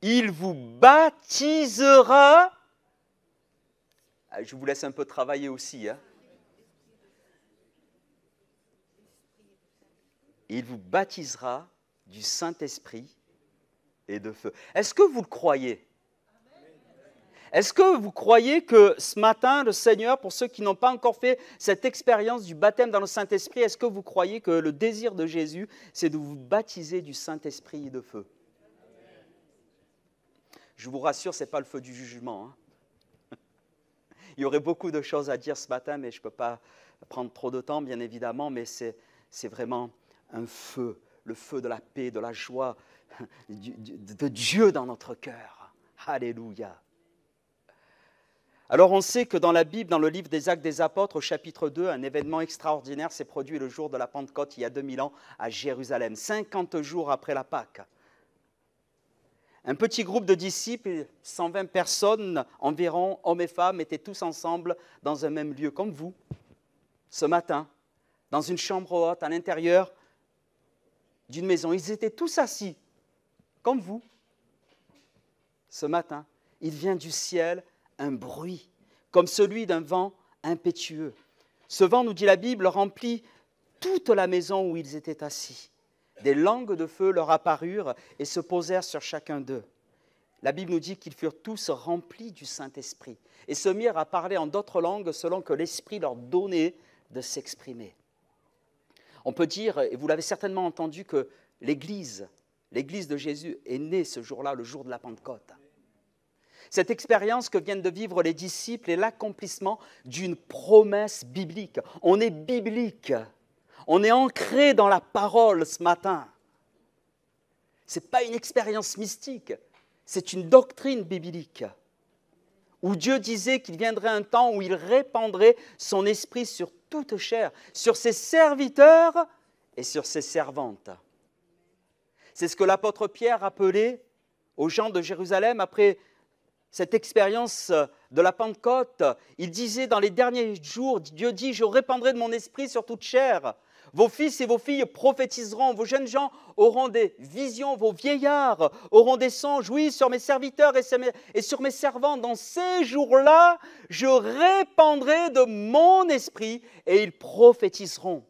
il vous baptisera. Je vous laisse un peu travailler aussi. Hein. Il vous baptisera du Saint-Esprit et de feu. Est-ce que vous le croyez ? Est-ce que vous croyez que ce matin, le Seigneur, pour ceux qui n'ont pas encore fait cette expérience du baptême dans le Saint-Esprit, est-ce que vous croyez que le désir de Jésus, c'est de vous baptiser du Saint-Esprit et de feu? Je vous rassure, ce n'est pas le feu du jugement. Hein. Il y aurait beaucoup de choses à dire ce matin, mais je ne peux pas prendre trop de temps, bien évidemment, mais c'est vraiment un feu, le feu de la paix, de la joie, de Dieu dans notre cœur. Alléluia. Alors on sait que dans la Bible, dans le livre des Actes des Apôtres, au chapitre 2, un événement extraordinaire s'est produit le jour de la Pentecôte, il y a 2000 ans, à Jérusalem, 50 jours après la Pâque. Un petit groupe de disciples, 120 personnes environ, hommes et femmes, étaient tous ensemble dans un même lieu, comme vous, ce matin, dans une chambre haute, à l'intérieur d'une maison. Ils étaient tous assis, comme vous, ce matin. Il vient du ciel un bruit, comme celui d'un vent impétueux. Ce vent, nous dit la Bible, remplit toute la maison où ils étaient assis. Des langues de feu leur apparurent et se posèrent sur chacun d'eux. La Bible nous dit qu'ils furent tous remplis du Saint-Esprit et se mirent à parler en d'autres langues selon que l'Esprit leur donnait de s'exprimer. On peut dire, et vous l'avez certainement entendu, que l'Église de Jésus est née ce jour-là, le jour de la Pentecôte. Cette expérience que viennent de vivre les disciples est l'accomplissement d'une promesse biblique. On est biblique. On est ancré dans la parole ce matin. Ce n'est pas une expérience mystique. c'est une doctrine biblique où Dieu disait qu'il viendrait un temps où il répandrait son esprit sur toute chair, sur ses serviteurs et sur ses servantes. C'est ce que l'apôtre Pierre appelait aux gens de Jérusalem après cette expérience de la Pentecôte. Il disait dans les derniers jours, Dieu dit, je répandrai de mon esprit sur toute chair. Vos fils et vos filles prophétiseront, vos jeunes gens auront des visions, vos vieillards auront des songes. Oui, sur mes serviteurs et sur mes servants, dans ces jours-là, je répandrai de mon esprit et ils prophétiseront.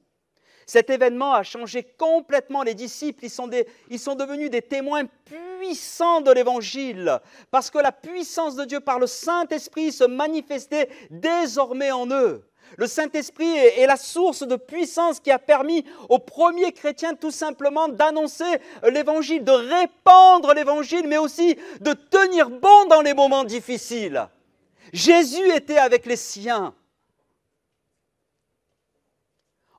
Cet événement a changé complètement les disciples. Ils sont devenus des témoins puissants de l'Évangile parce que la puissance de Dieu par le Saint-Esprit se manifestait désormais en eux. Le Saint-Esprit est la source de puissance qui a permis aux premiers chrétiens tout simplement d'annoncer l'Évangile, de répandre l'Évangile, mais aussi de tenir bon dans les moments difficiles. Jésus était avec les siens.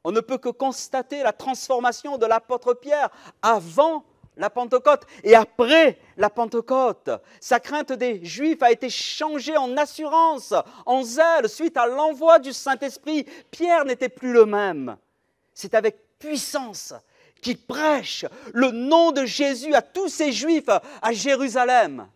On ne peut que constater la transformation de l'apôtre Pierre avant la Pentecôte et après la Pentecôte. Sa crainte des Juifs a été changée en assurance, en zèle, suite à l'envoi du Saint-Esprit. Pierre n'était plus le même. C'est avec puissance qu'il prêche le nom de Jésus à tous ces Juifs à Jérusalem.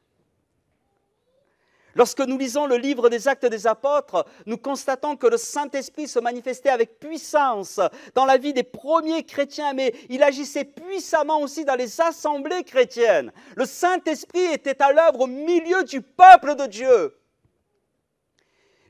Lorsque nous lisons le livre des Actes des Apôtres, nous constatons que le Saint-Esprit se manifestait avec puissance dans la vie des premiers chrétiens, mais il agissait puissamment aussi dans les assemblées chrétiennes. Le Saint-Esprit était à l'œuvre au milieu du peuple de Dieu.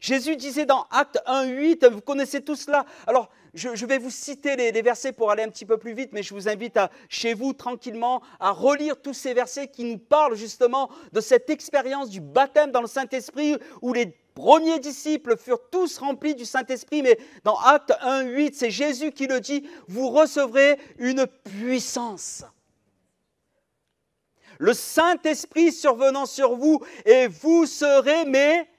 Jésus disait dans Actes 1:8, vous connaissez tout cela. Alors, je vais vous citer les versets pour aller un petit peu plus vite, mais je vous invite chez vous tranquillement à relire tous ces versets qui nous parlent justement de cette expérience du baptême dans le Saint-Esprit où les premiers disciples furent tous remplis du Saint-Esprit. Mais dans Actes 1:8, c'est Jésus qui le dit, vous recevrez une puissance. Le Saint-Esprit survenant sur vous et vous serez mes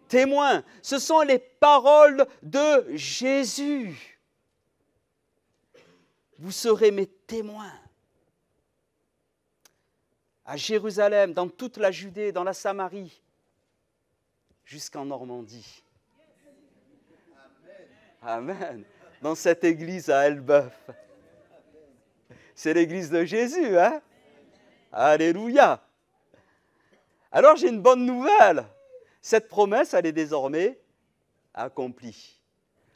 témoins. Ce sont les paroles de Jésus. Vous serez mes témoins. À Jérusalem, dans toute la Judée, dans la Samarie, jusqu'en Normandie. Amen. Dans cette église à Elbeuf. C'est l'église de Jésus, hein? Alléluia. Alors j'ai une bonne nouvelle. Cette promesse, elle est désormais accomplie.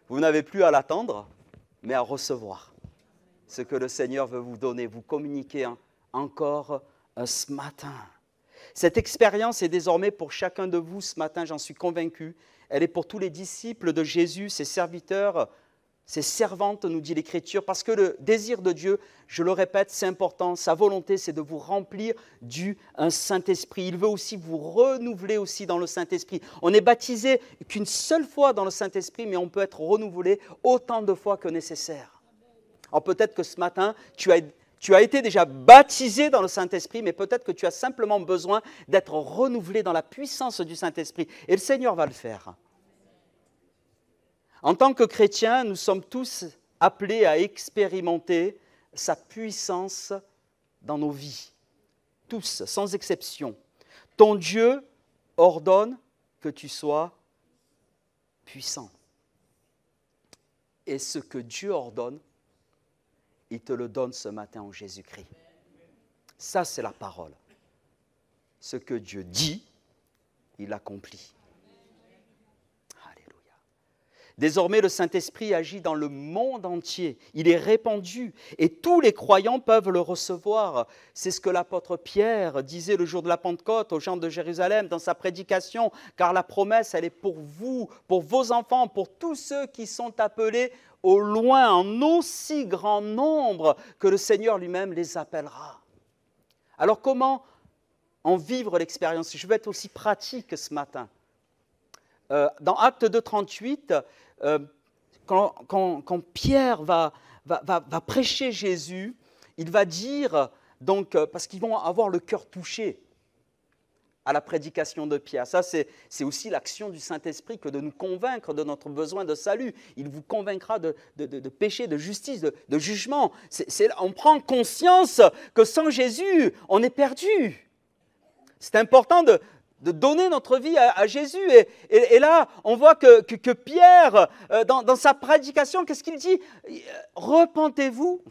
Vous n'avez plus à l'attendre, mais à recevoir ce que le Seigneur veut vous donner, vous communiquer encore ce matin. Cette expérience est désormais pour chacun de vous ce matin, j'en suis convaincu. Elle est pour tous les disciples de Jésus, ses serviteurs, ses servantes, nous dit l'Écriture, parce que le désir de Dieu, je le répète, c'est important, sa volonté, c'est de vous remplir du Saint-Esprit. Il veut aussi vous renouveler aussi dans le Saint-Esprit. On n'est baptisé qu'une seule fois dans le Saint-Esprit, mais on peut être renouvelé autant de fois que nécessaire. Alors peut-être que ce matin, tu as été déjà baptisé dans le Saint-Esprit, mais peut-être que tu as simplement besoin d'être renouvelé dans la puissance du Saint-Esprit. Et le Seigneur va le faire. En tant que chrétiens, nous sommes tous appelés à expérimenter sa puissance dans nos vies. Tous, sans exception. Ton Dieu ordonne que tu sois puissant. Et ce que Dieu ordonne, il te le donne ce matin en Jésus-Christ. Ça, c'est la parole. Ce que Dieu dit, il accomplit. Alléluia. Désormais, le Saint-Esprit agit dans le monde entier. Il est répandu et tous les croyants peuvent le recevoir. C'est ce que l'apôtre Pierre disait le jour de la Pentecôte aux gens de Jérusalem dans sa prédication, car la promesse, elle est pour vous, pour vos enfants, pour tous ceux qui sont appelés au loin, en aussi grand nombre que le Seigneur lui-même les appellera. Alors comment en vivre l'expérience? Je vais être aussi pratique ce matin. Dans Actes 2:38, quand Pierre va prêcher Jésus, il va dire, donc, parce qu'ils vont avoir le cœur touché à la prédication de Pierre. Ça, c'est aussi l'action du Saint-Esprit que de nous convaincre de notre besoin de salut. Il vous convaincra de péché, de justice, de jugement. On prend conscience que sans Jésus, on est perdu. C'est important de donner notre vie à Jésus. Et là, on voit que Pierre, dans sa prédication, qu'est-ce qu'il dit? Repentez-vous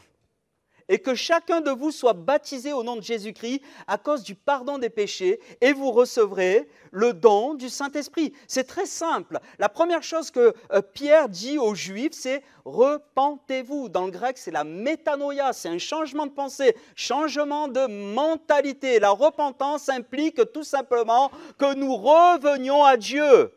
et que chacun de vous soit baptisé au nom de Jésus-Christ à cause du pardon des péchés, et vous recevrez le don du Saint-Esprit. C'est très simple. La première chose que Pierre dit aux Juifs, c'est « repentez-vous ». Dans le grec, c'est la métanoïa, c'est un changement de pensée, changement de mentalité. La repentance implique tout simplement que nous revenions à Dieu.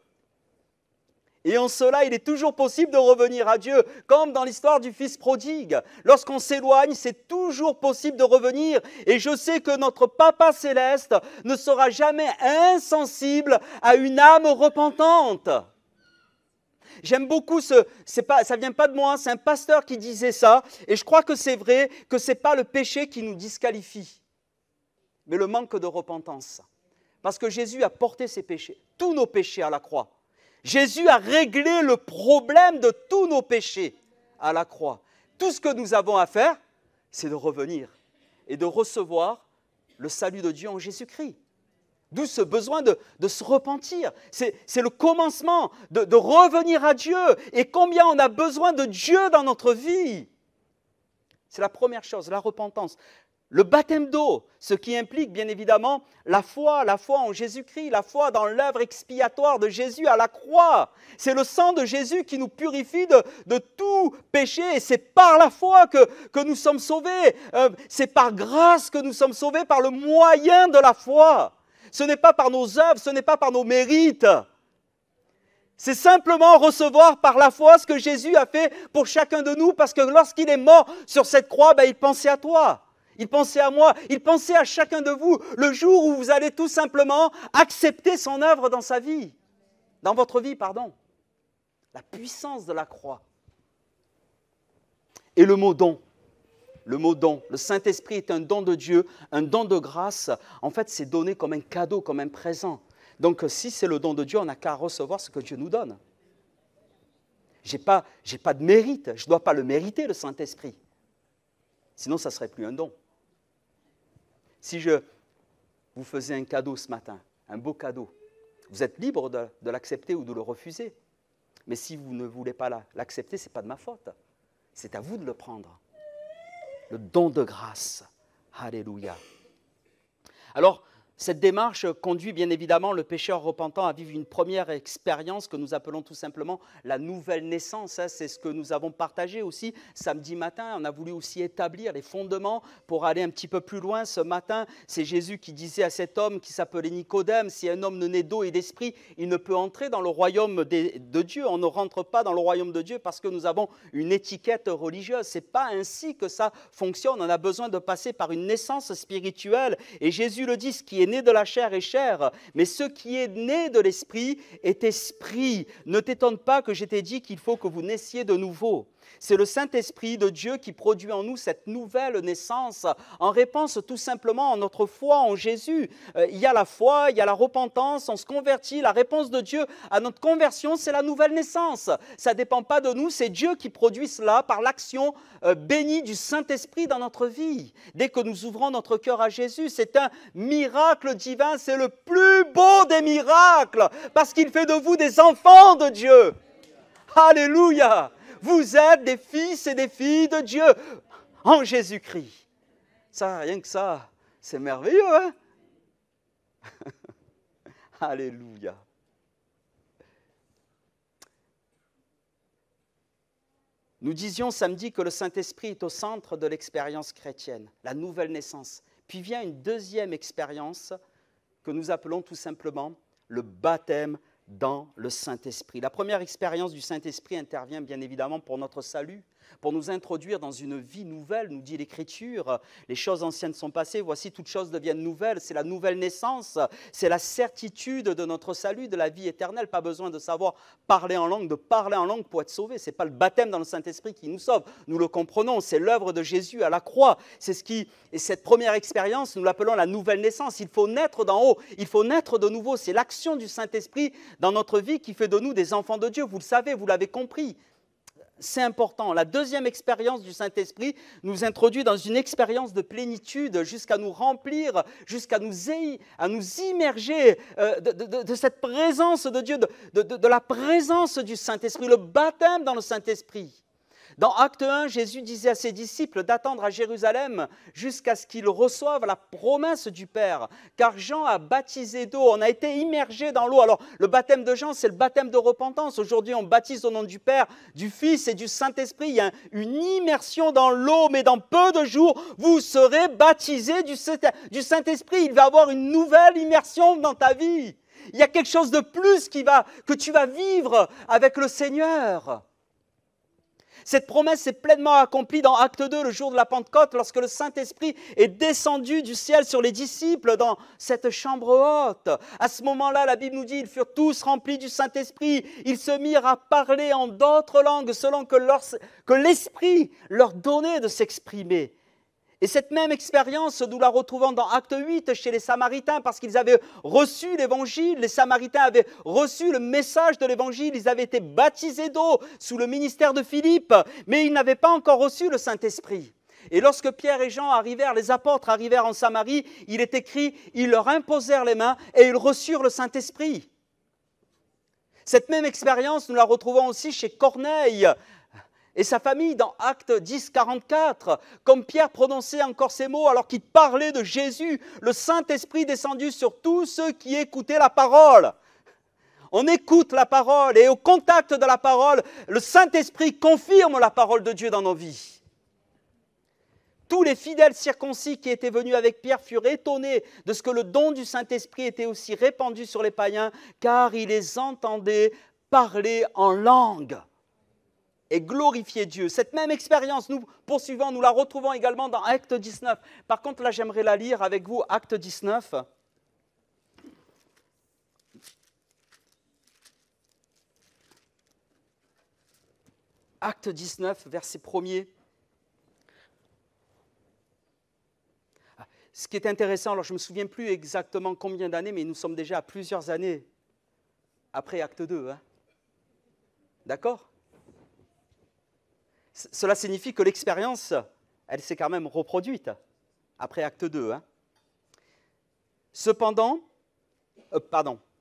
Et en cela, il est toujours possible de revenir à Dieu, comme dans l'histoire du fils prodigue. Lorsqu'on s'éloigne, c'est toujours possible de revenir. Et je sais que notre Papa Céleste ne sera jamais insensible à une âme repentante. J'aime beaucoup ça ne vient pas de moi, c'est un pasteur qui disait ça. Et je crois que c'est vrai, que ce n'est pas le péché qui nous disqualifie, mais le manque de repentance. Parce que Jésus a porté ses péchés, tous nos péchés à la croix. Jésus a réglé le problème de tous nos péchés à la croix. Tout ce que nous avons à faire, c'est de revenir et de recevoir le salut de Dieu en Jésus-Christ. D'où ce besoin de se repentir. C'est le commencement de revenir à Dieu. Et combien on a besoin de Dieu dans notre vie. C'est la première chose, la repentance. Le baptême d'eau, ce qui implique bien évidemment la foi en Jésus-Christ, la foi dans l'œuvre expiatoire de Jésus à la croix. C'est le sang de Jésus qui nous purifie de tout péché, et c'est par la foi que nous sommes sauvés. C'est par grâce que nous sommes sauvés, par le moyen de la foi. Ce n'est pas par nos œuvres, ce n'est pas par nos mérites. C'est simplement recevoir par la foi ce que Jésus a fait pour chacun de nous, parce que lorsqu'il est mort sur cette croix, il pensait à toi. Il pensait à moi, il pensait à chacun de vous, le jour où vous allez tout simplement accepter son œuvre dans sa vie, dans votre vie, pardon. La puissance de la croix. Et le mot don, le Saint-Esprit est un don de Dieu, un don de grâce. En fait, c'est donné comme un cadeau, comme un présent. Donc, si c'est le don de Dieu, on n'a qu'à recevoir ce que Dieu nous donne. Je n'ai pas de mérite, je ne dois pas le mériter, le Saint-Esprit. Sinon, ça ne serait plus un don. Si je vous faisais un cadeau ce matin, un beau cadeau, vous êtes libre de l'accepter ou de le refuser. Mais si vous ne voulez pas l'accepter, ce n'est pas de ma faute. C'est à vous de le prendre. Le don de grâce. Alléluia. Alors, cette démarche conduit bien évidemment le pécheur repentant à vivre une première expérience que nous appelons tout simplement la nouvelle naissance. C'est ce que nous avons partagé aussi samedi matin. On a voulu aussi établir les fondements pour aller un petit peu plus loin. Ce matin, c'est Jésus qui disait à cet homme qui s'appelait Nicodème, si un homme ne naît d'eau et d'esprit, il ne peut entrer dans le royaume de Dieu. On ne rentre pas dans le royaume de Dieu parce que nous avce une étiquette religieuse. Ce n'est pas ainsi que ça fonctionne. On a besoin de passer par une naissance spirituelle. Et Jésus le dit, ce qui est né de la chair est chair, mais ce qui est né de l'esprit est esprit. Ne t'étonne pas que je t'ai dit qu'il faut que vous naissiez de nouveau. C'est le Saint-Esprit de Dieu qui produit en nous cette nouvelle naissance en réponse tout simplement à notre foi en Jésus. Il y a la foi, il y a la repentance, on se convertit. La réponse de Dieu à notre conversion, c'est la nouvelle naissance. Ça ne dépend pas de nous, c'est Dieu qui produit cela par l'action bénie du Saint-Esprit dans notre vie. Dès que nous ouvrons notre cœur à Jésus, c'est un miracle divin, c'est le plus beau des miracles parce qu'il fait de vous des enfants de Dieu. Alléluia! Vous êtes des fils et des filles de Dieu en Jésus-Christ. Ça, rien que ça, c'est merveilleux, hein? Alléluia. Nous disions samedi que le Saint-Esprit est au centre de l'expérience chrétienne, la nouvelle naissance. Puis vient une deuxième expérience que nous appelons tout simplement le baptême dans le Saint-Esprit. La première expérience du Saint-Esprit intervient bien évidemment pour notre salut, pour nous introduire dans une vie nouvelle, nous dit l'Écriture. Les choses anciennes sont passées, voici toutes choses deviennent nouvelles. C'est la nouvelle naissance, c'est la certitude de notre salut, de la vie éternelle. Pas besoin de savoir parler en langue, de parler en langue pour être sauvé. Ce n'est pas le baptême dans le Saint-Esprit qui nous sauve, nous le comprenons, c'est l'œuvre de Jésus à la croix. Et cette première expérience, nous l'appelons la nouvelle naissance. Il faut naître d'en haut, il faut naître de nouveau. C'est l'action du Saint-Esprit dans notre vie qui fait de nous des enfants de Dieu. Vous le savez, vous l'avez compris. c'est important. La deuxième expérience du Saint-Esprit nous introduit dans une expérience de plénitude jusqu'à nous remplir, jusqu'à nous immerger de cette présence de Dieu, de la présence du Saint-Esprit, le baptême dans le Saint-Esprit. Dans Acte 1, Jésus disait à ses disciples d'attendre à Jérusalem jusqu'à ce qu'ils reçoivent la promesse du Père. Car Jean a baptisé d'eau, on a été immergé dans l'eau. Alors le baptême de Jean, c'est le baptême de repentance. Aujourd'hui, on baptise au nom du Père, du Fils et du Saint-Esprit. Il y a une immersion dans l'eau, mais dans peu de jours, vous serez baptisés du Saint-Esprit. Il va y avoir une nouvelle immersion dans ta vie. Il y a quelque chose de plus que tu vas vivre avec le Seigneur. Cette promesse est pleinement accomplie dans Acte 2, le jour de la Pentecôte, lorsque le Saint-Esprit est descendu du ciel sur les disciples dans cette chambre haute. À ce moment-là, la Bible nous dit, ils furent tous remplis du Saint-Esprit. Ils se mirent à parler en d'autres langues selon que l'Esprit leur donnait de s'exprimer. Et cette même expérience, nous la retrouvons dans Acte 8 chez les Samaritains parce qu'ils avaient reçu l'Évangile. Les Samaritains avaient reçu le message de l'Évangile. Ils avaient été baptisés d'eau sous le ministère de Philippe, mais ils n'avaient pas encore reçu le Saint-Esprit. Et lorsque Pierre et Jean arrivèrent, les apôtres arrivèrent en Samarie, il est écrit, ils leur imposèrent les mains et ils reçurent le Saint-Esprit. Cette même expérience, nous la retrouvons aussi chez Corneille et sa famille dans Acte 10, 44, comme Pierre prononçait encore ces mots alors qu'il parlait de Jésus, le Saint-Esprit descendu sur tous ceux qui écoutaient la parole. On écoute la parole et au contact de la parole, le Saint-Esprit confirme la parole de Dieu dans nos vies. Tous les fidèles circoncis qui étaient venus avec Pierre furent étonnés de ce que le don du Saint-Esprit était aussi répandu sur les païens, car ils les entendaient parler en langue et glorifier Dieu. Cette même expérience, nous poursuivons, nous la retrouvons également dans Acte 19. Par contre, là, j'aimerais la lire avec vous, Acte 19. Acte 19, verset 1er. Ce qui est intéressant, alors je ne me souviens plus exactement combien d'années, mais nous sommes déjà à plusieurs années après Acte 2. Hein. D'accord ? Cela signifie que l'expérience, elle s'est quand même reproduite après Acte 2. Hein. Cependant,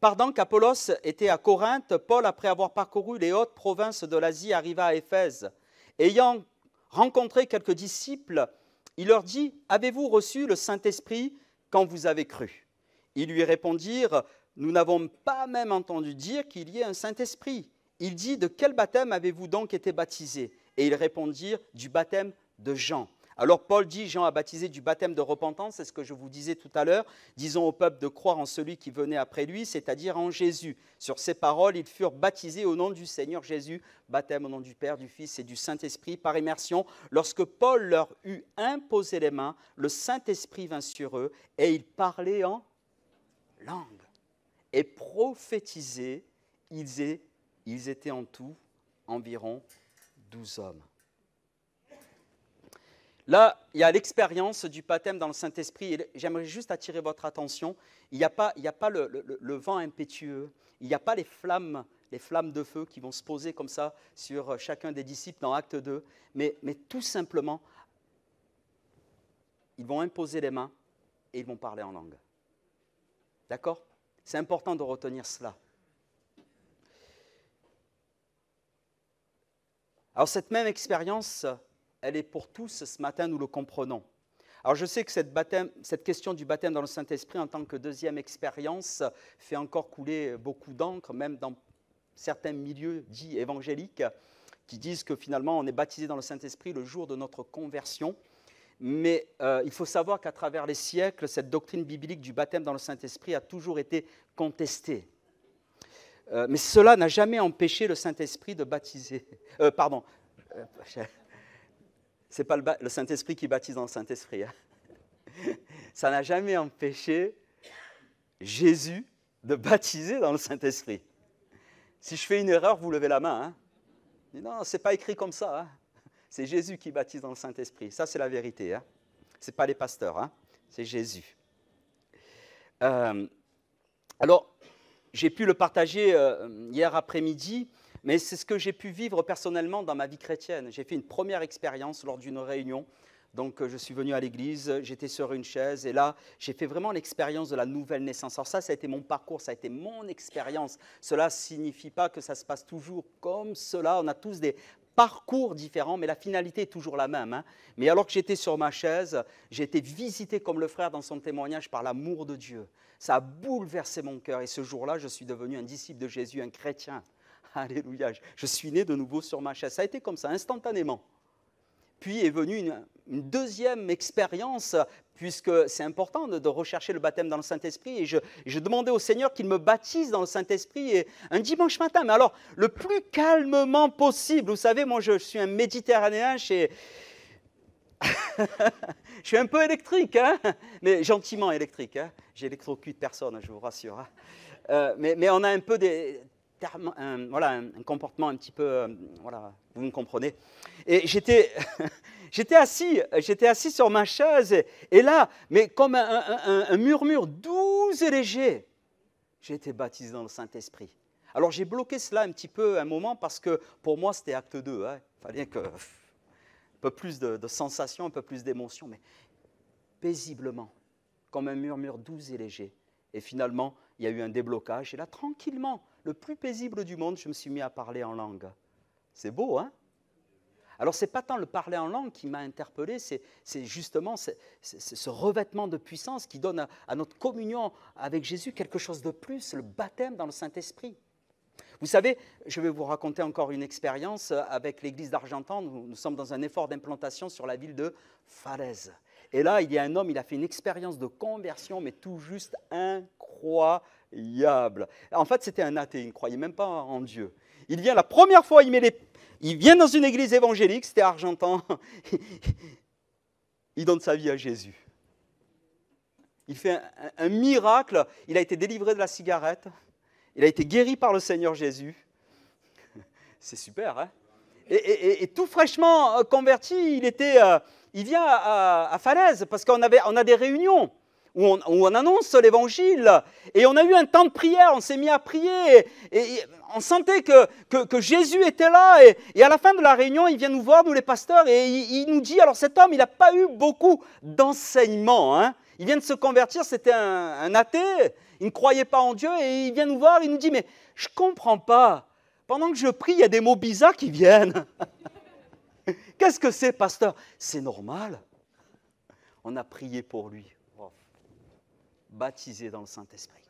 pendant qu'Apollos était à Corinthe, Paul, après avoir parcouru les hautes provinces de l'Asie, arriva à Éphèse. Ayant rencontré quelques disciples, il leur dit, « Avez-vous reçu le Saint-Esprit quand vous avez cru ?» Ils lui répondirent, « Nous n'avons pas même entendu dire qu'il y ait un Saint-Esprit. » Il dit, « De quel baptême avez-vous donc été baptisés ?» Et ils répondirent, « Du baptême de Jean. » Alors Paul dit, Jean a baptisé du baptême de repentance, c'est ce que je vous disais tout à l'heure. Disons au peuple de croire en celui qui venait après lui, c'est-à-dire en Jésus. Sur ces paroles, ils furent baptisés au nom du Seigneur Jésus, baptême au nom du Père, du Fils et du Saint-Esprit par immersion. Lorsque Paul leur eut imposé les mains, le Saint-Esprit vint sur eux et ils parlaient en langue et prophétisaient. Ils étaient en tout environ 12 hommes. Là, il y a l'expérience du baptême dans le Saint-Esprit. J'aimerais juste attirer votre attention. Il n'y a pas le vent impétueux. Il n'y a pas les flammes de feu qui vont se poser comme ça sur chacun des disciples dans Acte 2. Mais tout simplement, ils vont imposer les mains et ils vont parler en langue. D'accord ? C'est important de retenir cela. Alors cette même expérience, elle est pour tous, ce matin, nous le comprenons. Alors je sais que cette question du baptême dans le Saint-Esprit en tant que deuxième expérience fait encore couler beaucoup d'encre, même dans certains milieux dits évangéliques, qui disent que finalement on est baptisé dans le Saint-Esprit le jour de notre conversion. Mais il faut savoir qu'à travers les siècles, cette doctrine biblique du baptême dans le Saint-Esprit a toujours été contestée. Mais cela n'a jamais empêché le Saint-Esprit de baptiser. C'est pas le Saint-Esprit qui baptise dans le Saint-Esprit. Hein. Ça n'a jamais empêché Jésus de baptiser dans le Saint-Esprit. Si je fais une erreur, vous levez la main. Hein. Non, ce n'est pas écrit comme ça. Hein. C'est Jésus qui baptise dans le Saint-Esprit. Ça, c'est la vérité. Hein. Ce n'est pas les pasteurs. Hein. C'est Jésus. Alors, j'ai pu le partager hier après-midi. mais c'est ce que j'ai pu vivre personnellement dans ma vie chrétienne. J'ai fait une première expérience lors d'une réunion. Donc, je suis venu à l'église, j'étais sur une chaise et là, j'ai fait vraiment l'expérience de la nouvelle naissance. Alors ça a été mon parcours, ça a été mon expérience. Cela ne signifie pas que ça se passe toujours comme cela. On a tous des parcours différents, mais la finalité est toujours la même. Mais alors que j'étais sur ma chaise, j'ai été visité comme le frère dans son témoignage par l'amour de Dieu. Ça a bouleversé mon cœur et ce jour-là, je suis devenu un disciple de Jésus, un chrétien. Alléluia, je suis né de nouveau sur ma chaise. Ça a été comme ça, instantanément. Puis est venue une deuxième expérience, puisque c'est important de rechercher le baptême dans le Saint-Esprit. Et je demandais au Seigneur qu'il me baptise dans le Saint-Esprit et un dimanche matin. Mais alors, le plus calmement possible. Vous savez, moi, je suis un Méditerranéen. Je suis un peu électrique, mais gentiment électrique. J'électrocute personne, je vous rassure. Mais on a un peu un comportement un petit peu, vous me comprenez. Et j'étais assis sur ma chaise et là, mais comme un murmure doux et léger, j'ai été baptisé dans le Saint-Esprit. Alors j'ai bloqué cela un petit peu un moment parce que pour moi c'était acte 2. Il fallait un peu plus de sensations, un peu plus d'émotions, mais paisiblement, comme un murmure doux et léger. Et finalement, il y a eu un déblocage. Et là, tranquillement, le plus paisible du monde, je me suis mis à parler en langue. C'est beau, hein? Alors, ce n'est pas tant le parler en langue qui m'a interpellé, c'est justement ce revêtement de puissance qui donne à notre communion avec Jésus quelque chose de plus, le baptême dans le Saint-Esprit. Vous savez, je vais vous raconter encore une expérience avec l'église d'Argentan. Nous sommes dans un effort d'implantation sur la ville de Falaise. Et là, il y a un homme, il a fait une expérience de conversion, mais tout juste incroyable. En fait, c'était un athée, il ne croyait même pas en Dieu. Il vient la première fois, il vient dans une église évangélique, c'était Argentan. Il donne sa vie à Jésus. Il fait un miracle, il a été délivré de la cigarette, il a été guéri par le Seigneur Jésus. C'est super, hein? Et tout fraîchement converti, il vient à Falaise, parce qu'on a des réunions où on annonce l'évangile, et on a eu un temps de prière, on s'est mis à prier, et on sentait que Jésus était là, et à la fin de la réunion, il vient nous voir, nous les pasteurs, et il nous dit, alors cet homme, il n'a pas eu beaucoup d'enseignements, il vient de se convertir, c'était un athée, il ne croyait pas en Dieu, et il vient nous voir, il nous dit, mais je ne comprends pas, pendant que je prie, il y a des mots bizarres qui viennent. Qu'est-ce que c'est, pasteur? C'est normal. On a prié pour lui. Oh. Baptisé dans le Saint-Esprit.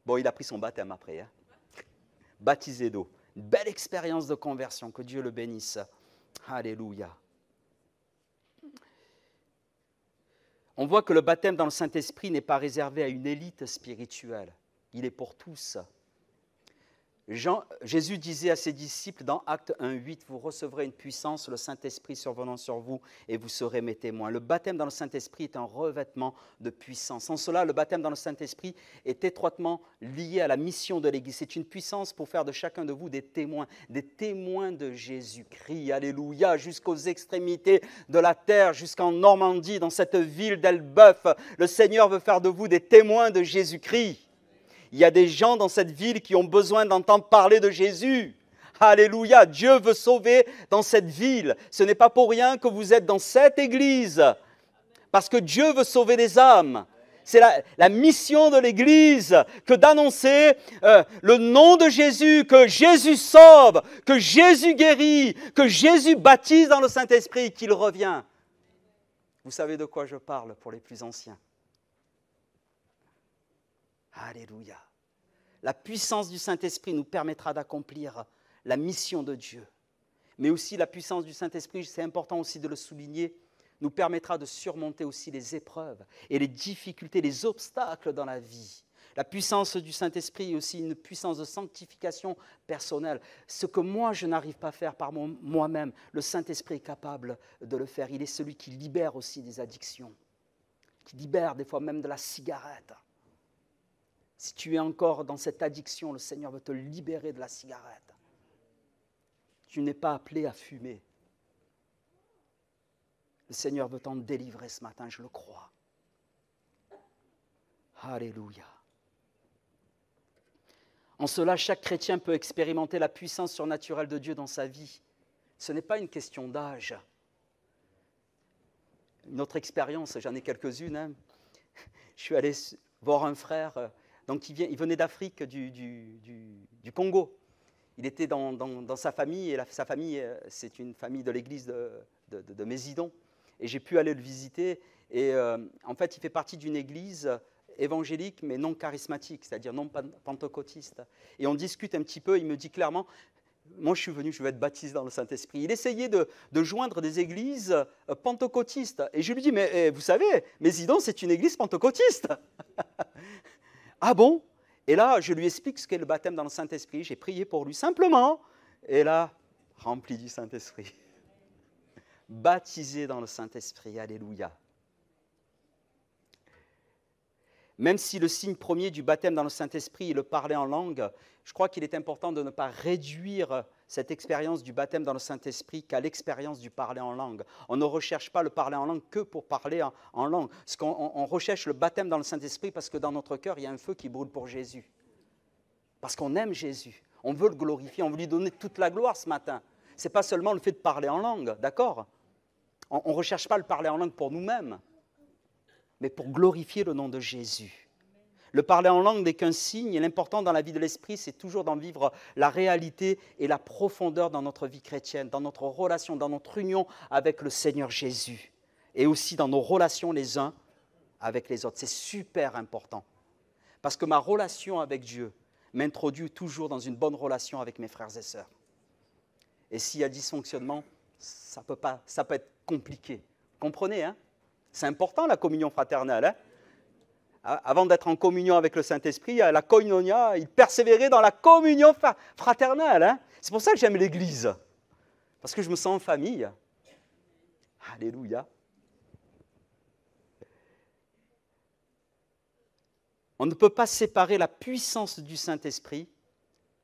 Bon, il a pris son baptême après. Baptisé d'eau. Une belle expérience de conversion. Que Dieu le bénisse. Alléluia. On voit que le baptême dans le Saint-Esprit n'est pas réservé à une élite spirituelle. Il est pour tous. Jésus disait à ses disciples dans Actes 1:8, vous recevrez une puissance, le Saint-Esprit survenant sur vous et vous serez mes témoins. Le baptême dans le Saint-Esprit est un revêtement de puissance. En cela, le baptême dans le Saint-Esprit est étroitement lié à la mission de l'Église. C'est une puissance pour faire de chacun de vous des témoins de Jésus-Christ. Alléluia, jusqu'aux extrémités de la terre, jusqu'en Normandie, dans cette ville d'Elbeuf. Le Seigneur veut faire de vous des témoins de Jésus-Christ. Il y a des gens dans cette ville qui ont besoin d'entendre parler de Jésus. Alléluia, Dieu veut sauver dans cette ville. Ce n'est pas pour rien que vous êtes dans cette église, parce que Dieu veut sauver des âmes. C'est la mission de l'église que d'annoncer le nom de Jésus, que Jésus sauve, que Jésus guérit, que Jésus baptise dans le Saint-Esprit, qu'il revient. Vous savez de quoi je parle pour les plus anciens. Alléluia. La puissance du Saint-Esprit nous permettra d'accomplir la mission de Dieu. Mais aussi la puissance du Saint-Esprit, c'est important aussi de le souligner, nous permettra de surmonter aussi les épreuves et les difficultés, les obstacles dans la vie. La puissance du Saint-Esprit est aussi une puissance de sanctification personnelle. Ce que moi, je n'arrive pas à faire par moi-même, le Saint-Esprit est capable de le faire. Il est celui qui libère aussi des addictions, qui libère des fois même de la cigarette. Si tu es encore dans cette addiction, le Seigneur veut te libérer de la cigarette. Tu n'es pas appelé à fumer. Le Seigneur veut t'en délivrer ce matin, je le crois. Alléluia. En cela, chaque chrétien peut expérimenter la puissance surnaturelle de Dieu dans sa vie. Ce n'est pas une question d'âge. Une autre expérience, j'en ai quelques-unes. Hein. Je suis allé voir un frère, donc il venait d'Afrique, du Congo. Il était dans sa famille, et sa famille, c'est une famille de l'église de Mésidon. Et j'ai pu aller le visiter. Et en fait, il fait partie d'une église évangélique, mais non charismatique, c'est-à-dire non pentecôtiste. Et on discute un petit peu, il me dit clairement, moi je suis venu, je veux être baptisé dans le Saint-Esprit. Il essayait de joindre des églises pentecôtistes. Et je lui dis, mais vous savez, Mésidon, c'est une église pentecôtiste. Ah bon? Et là, je lui explique ce qu'est le baptême dans le Saint-Esprit. J'ai prié pour lui simplement. Et là, rempli du Saint-Esprit. Baptisé dans le Saint-Esprit. Alléluia. Même si le signe premier du baptême dans le Saint-Esprit est le parler en langue, je crois qu'il est important de ne pas réduire cette expérience du baptême dans le Saint-Esprit qu'à l'expérience du parler en langue. On ne recherche pas le parler en langue que pour parler en langue. On recherche le baptême dans le Saint-Esprit parce que dans notre cœur, il y a un feu qui brûle pour Jésus. Parce qu'on aime Jésus. On veut le glorifier, on veut lui donner toute la gloire ce matin. Ce n'est pas seulement le fait de parler en langue, d'accord? On ne recherche pas le parler en langue pour nous-mêmes, mais pour glorifier le nom de Jésus. Le parler en langue n'est qu'un signe, et l'important dans la vie de l'esprit, c'est toujours d'en vivre la réalité et la profondeur dans notre vie chrétienne, dans notre relation, dans notre union avec le Seigneur Jésus, et aussi dans nos relations les uns avec les autres. C'est super important, parce que ma relation avec Dieu m'introduit toujours dans une bonne relation avec mes frères et sœurs. Et s'il y a dysfonctionnement, ça peut être compliqué. Vous comprenez, hein? C'est important la communion fraternelle. Hein? Avant d'être en communion avec le Saint-Esprit, la koinonia, il persévérait dans la communion fraternelle. Hein? C'est pour ça que j'aime l'Église. Parce que je me sens en famille. Alléluia. On ne peut pas séparer la puissance du Saint-Esprit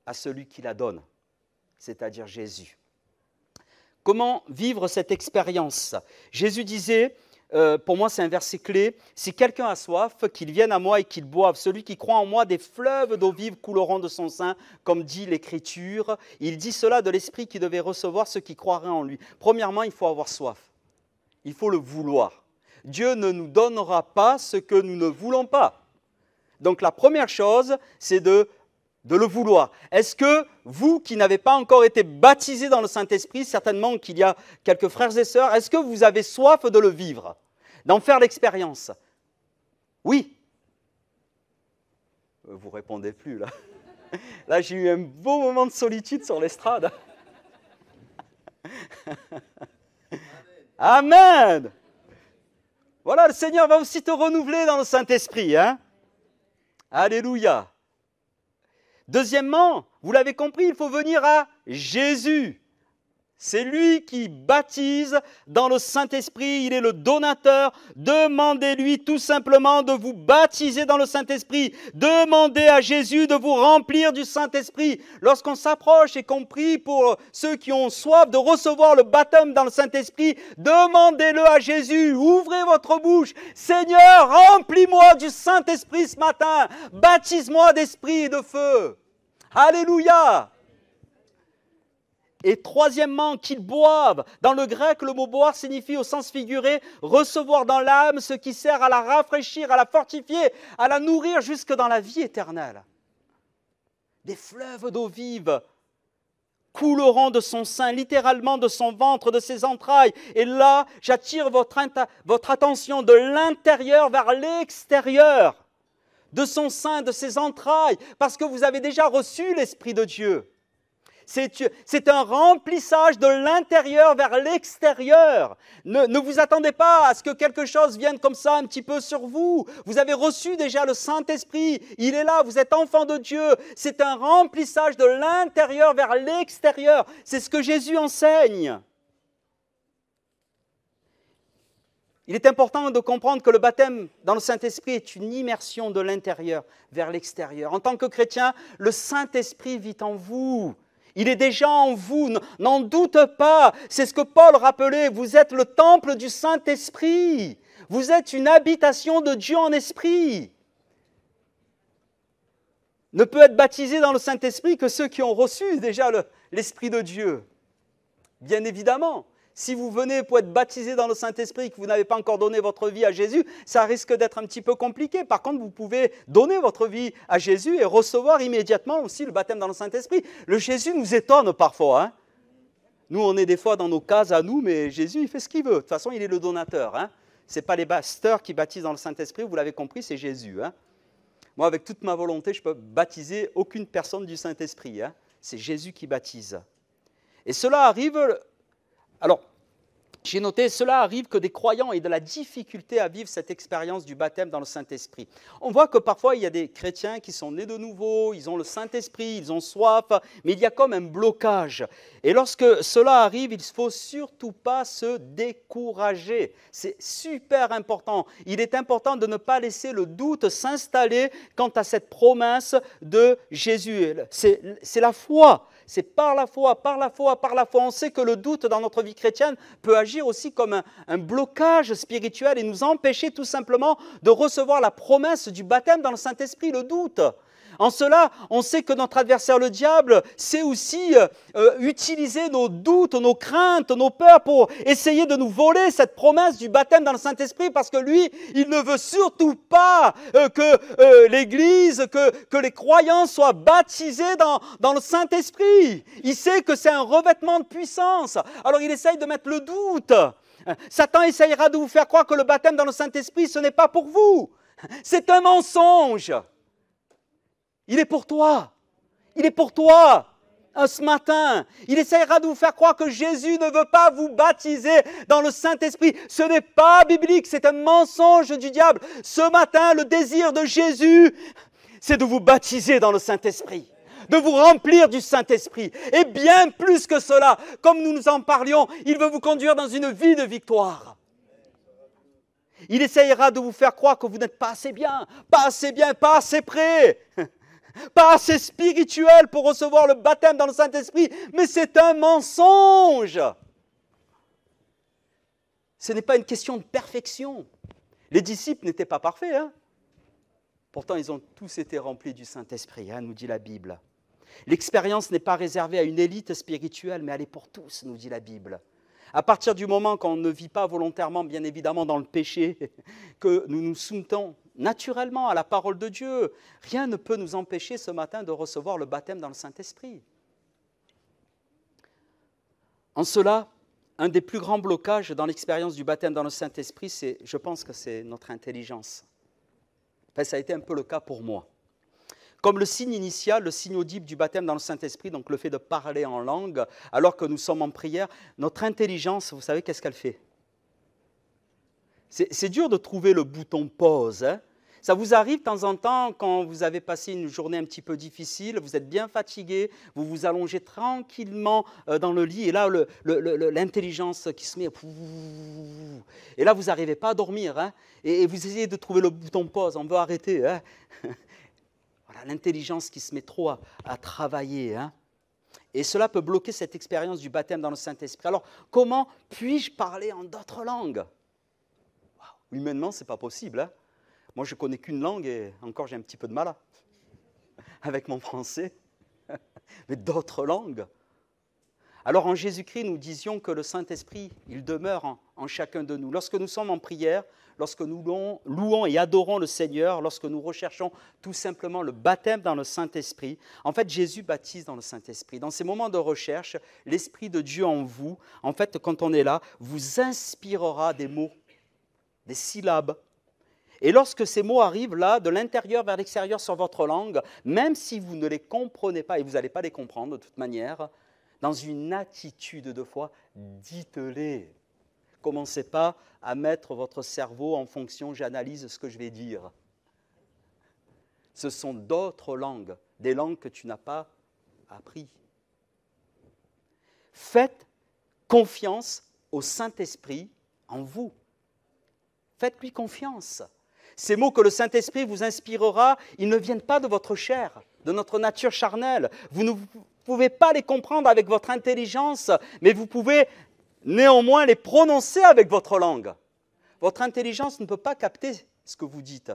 à celui qui la donne, c'est-à-dire Jésus. Comment vivre cette expérience? Jésus disait, pour moi c'est un verset clé, « Si quelqu'un a soif, qu'il vienne à moi et qu'il boive. Celui qui croit en moi, des fleuves d'eau vive couleront de son sein, comme dit l'Écriture. » Il dit cela de l'Esprit qui devait recevoir ceux qui croiraient en lui. Premièrement, il faut avoir soif. Il faut le vouloir. Dieu ne nous donnera pas ce que nous ne voulons pas. Donc la première chose, c'est de le vouloir. Est-ce que vous qui n'avez pas encore été baptisés dans le Saint-Esprit, certainement qu'il y a quelques frères et sœurs, est-ce que vous avez soif de le vivre, d'en faire l'expérience? Oui. Vous ne répondez plus là. Là, j'ai eu un beau moment de solitude sur l'estrade. Amen. Voilà, le Seigneur va aussi te renouveler dans le Saint-Esprit. Hein? Alléluia. Deuxièmement, vous l'avez compris, il faut venir à Jésus. C'est lui qui baptise dans le Saint-Esprit, il est le donateur. Demandez-lui tout simplement de vous baptiser dans le Saint-Esprit. Demandez à Jésus de vous remplir du Saint-Esprit. Lorsqu'on s'approche et qu'on prie pour ceux qui ont soif de recevoir le baptême dans le Saint-Esprit, demandez-le à Jésus. Ouvrez votre bouche. Seigneur, remplis-moi du Saint-Esprit ce matin. Baptise-moi d'esprit et de feu. Alléluia. Et troisièmement, qu'ils boivent. Dans le grec, le mot boire signifie au sens figuré recevoir dans l'âme ce qui sert à la rafraîchir, à la fortifier, à la nourrir jusque dans la vie éternelle. Des fleuves d'eau vive couleront de son sein, littéralement de son ventre, de ses entrailles. Et là, j'attire votre attention de l'intérieur vers l'extérieur, de son sein, de ses entrailles, parce que vous avez déjà reçu l'Esprit de Dieu. C'est un remplissage de l'intérieur vers l'extérieur. Ne vous attendez pas à ce que quelque chose vienne comme ça un petit peu sur vous. Vous avez reçu déjà le Saint-Esprit. Il est là, vous êtes enfant de Dieu. C'est un remplissage de l'intérieur vers l'extérieur. C'est ce que Jésus enseigne. Il est important de comprendre que le baptême dans le Saint-Esprit est une immersion de l'intérieur vers l'extérieur. En tant que chrétien, le Saint-Esprit vit en vous. Il est déjà en vous, n'en doute pas. C'est ce que Paul rappelait, vous êtes le temple du Saint-Esprit. Vous êtes une habitation de Dieu en esprit. ne peut être baptisé dans le Saint-Esprit que ceux qui ont reçu déjà l'Esprit de Dieu. Bien évidemment, si vous venez pour être baptisé dans le Saint-Esprit et que vous n'avez pas encore donné votre vie à Jésus, ça risque d'être un petit peu compliqué. Par contre, vous pouvez donner votre vie à Jésus et recevoir immédiatement aussi le baptême dans le Saint-Esprit. Le Jésus nous étonne parfois, hein. Nous, on est des fois dans nos cases à nous, mais Jésus, il fait ce qu'il veut. De toute façon, il est le donateur, hein. Ce n'est pas les pasteurs qui baptisent dans le Saint-Esprit, vous l'avez compris, c'est Jésus, hein. Moi, avec toute ma volonté, je ne peux baptiser aucune personne du Saint-Esprit, hein. C'est Jésus qui baptise. Et cela arrive... Alors, j'ai noté, cela arrive que des croyants aient de la difficulté à vivre cette expérience du baptême dans le Saint-Esprit. On voit que parfois, il y a des chrétiens qui sont nés de nouveau, ils ont le Saint-Esprit, ils ont soif, mais il y a comme un blocage. Et lorsque cela arrive, il ne faut surtout pas se décourager. C'est super important. Il est important de ne pas laisser le doute s'installer quant à cette promesse de Jésus. C'est la foi. C'est par la foi. On sait que le doute dans notre vie chrétienne peut agir aussi comme un blocage spirituel et nous empêcher tout simplement de recevoir la promesse du baptême dans le Saint-Esprit, le doute. En cela, on sait que notre adversaire, le diable, sait aussi utiliser nos doutes, nos craintes, nos peurs pour essayer de nous voler cette promesse du baptême dans le Saint-Esprit parce que lui, il ne veut surtout pas que l'Église, que les croyants soient baptisés dans le Saint-Esprit. Il sait que c'est un revêtement de puissance. Alors il essaye de mettre le doute. Satan essayera de vous faire croire que le baptême dans le Saint-Esprit, ce n'est pas pour vous. C'est un mensonge. Il est pour toi. Il est pour toi ce matin. Il essaiera de vous faire croire que Jésus ne veut pas vous baptiser dans le Saint-Esprit. Ce n'est pas biblique, c'est un mensonge du diable. Ce matin, le désir de Jésus, c'est de vous baptiser dans le Saint-Esprit, de vous remplir du Saint-Esprit. Et bien plus que cela, comme nous nous en parlions, il veut vous conduire dans une vie de victoire. Il essaiera de vous faire croire que vous n'êtes pas assez bien, pas assez prêt, pas assez spirituel pour recevoir le baptême dans le Saint-Esprit, mais c'est un mensonge. Ce n'est pas une question de perfection. Les disciples n'étaient pas parfaits, hein. Pourtant, ils ont tous été remplis du Saint-Esprit, hein, nous dit la Bible. L'expérience n'est pas réservée à une élite spirituelle, mais elle est pour tous, nous dit la Bible. À partir du moment qu'on ne vit pas volontairement, bien évidemment, dans le péché, que nous nous soumettons naturellement à la parole de Dieu, rien ne peut nous empêcher ce matin de recevoir le baptême dans le Saint-Esprit. En cela, un des plus grands blocages dans l'expérience du baptême dans le Saint-Esprit, je pense que c'est notre intelligence. Enfin, ça a été un peu le cas pour moi. Comme le signe initial, le signe audible du baptême dans le Saint-Esprit, donc le fait de parler en langue, alors que nous sommes en prière, notre intelligence, vous savez qu'est-ce qu'elle fait? C'est dur de trouver le bouton pause, hein. Ça vous arrive de temps en temps, quand vous avez passé une journée un petit peu difficile, vous êtes bien fatigué, vous vous allongez tranquillement dans le lit, et là, l'intelligence qui se met... Et là, vous n'arrivez pas à dormir, hein, et vous essayez de trouver le bouton pause, on veut arrêter, hein. Voilà, l'intelligence qui se met trop à travailler, hein. Et cela peut bloquer cette expérience du baptême dans le Saint-Esprit. Alors, comment puis-je parler en d'autres langues? Humainement, ce n'est pas possible, hein. Moi, je ne connais qu'une langue et encore, j'ai un petit peu de mal avec mon français. Mais d'autres langues. Alors, en Jésus-Christ, nous disions que le Saint-Esprit, il demeure en chacun de nous. Lorsque nous sommes en prière, lorsque nous louons et adorons le Seigneur, lorsque nous recherchons tout simplement le baptême dans le Saint-Esprit, en fait, Jésus baptise dans le Saint-Esprit. Dans ces moments de recherche, l'Esprit de Dieu en vous, en fait, quand on est là, vous inspirera des mots, des syllabes. Et lorsque ces mots arrivent là, de l'intérieur vers l'extérieur sur votre langue, même si vous ne les comprenez pas, et vous n'allez pas les comprendre de toute manière, dans une attitude de foi, dites-les. Commencez pas à mettre votre cerveau en fonction, j'analyse ce que je vais dire. Ce sont d'autres langues, des langues que tu n'as pas apprises. Faites confiance au Saint-Esprit en vous. Faites-lui confiance. Ces mots que le Saint-Esprit vous inspirera, ils ne viennent pas de votre chair, de notre nature charnelle. Vous ne pouvez pas les comprendre avec votre intelligence, mais vous pouvez néanmoins les prononcer avec votre langue. Votre intelligence ne peut pas capter ce que vous dites,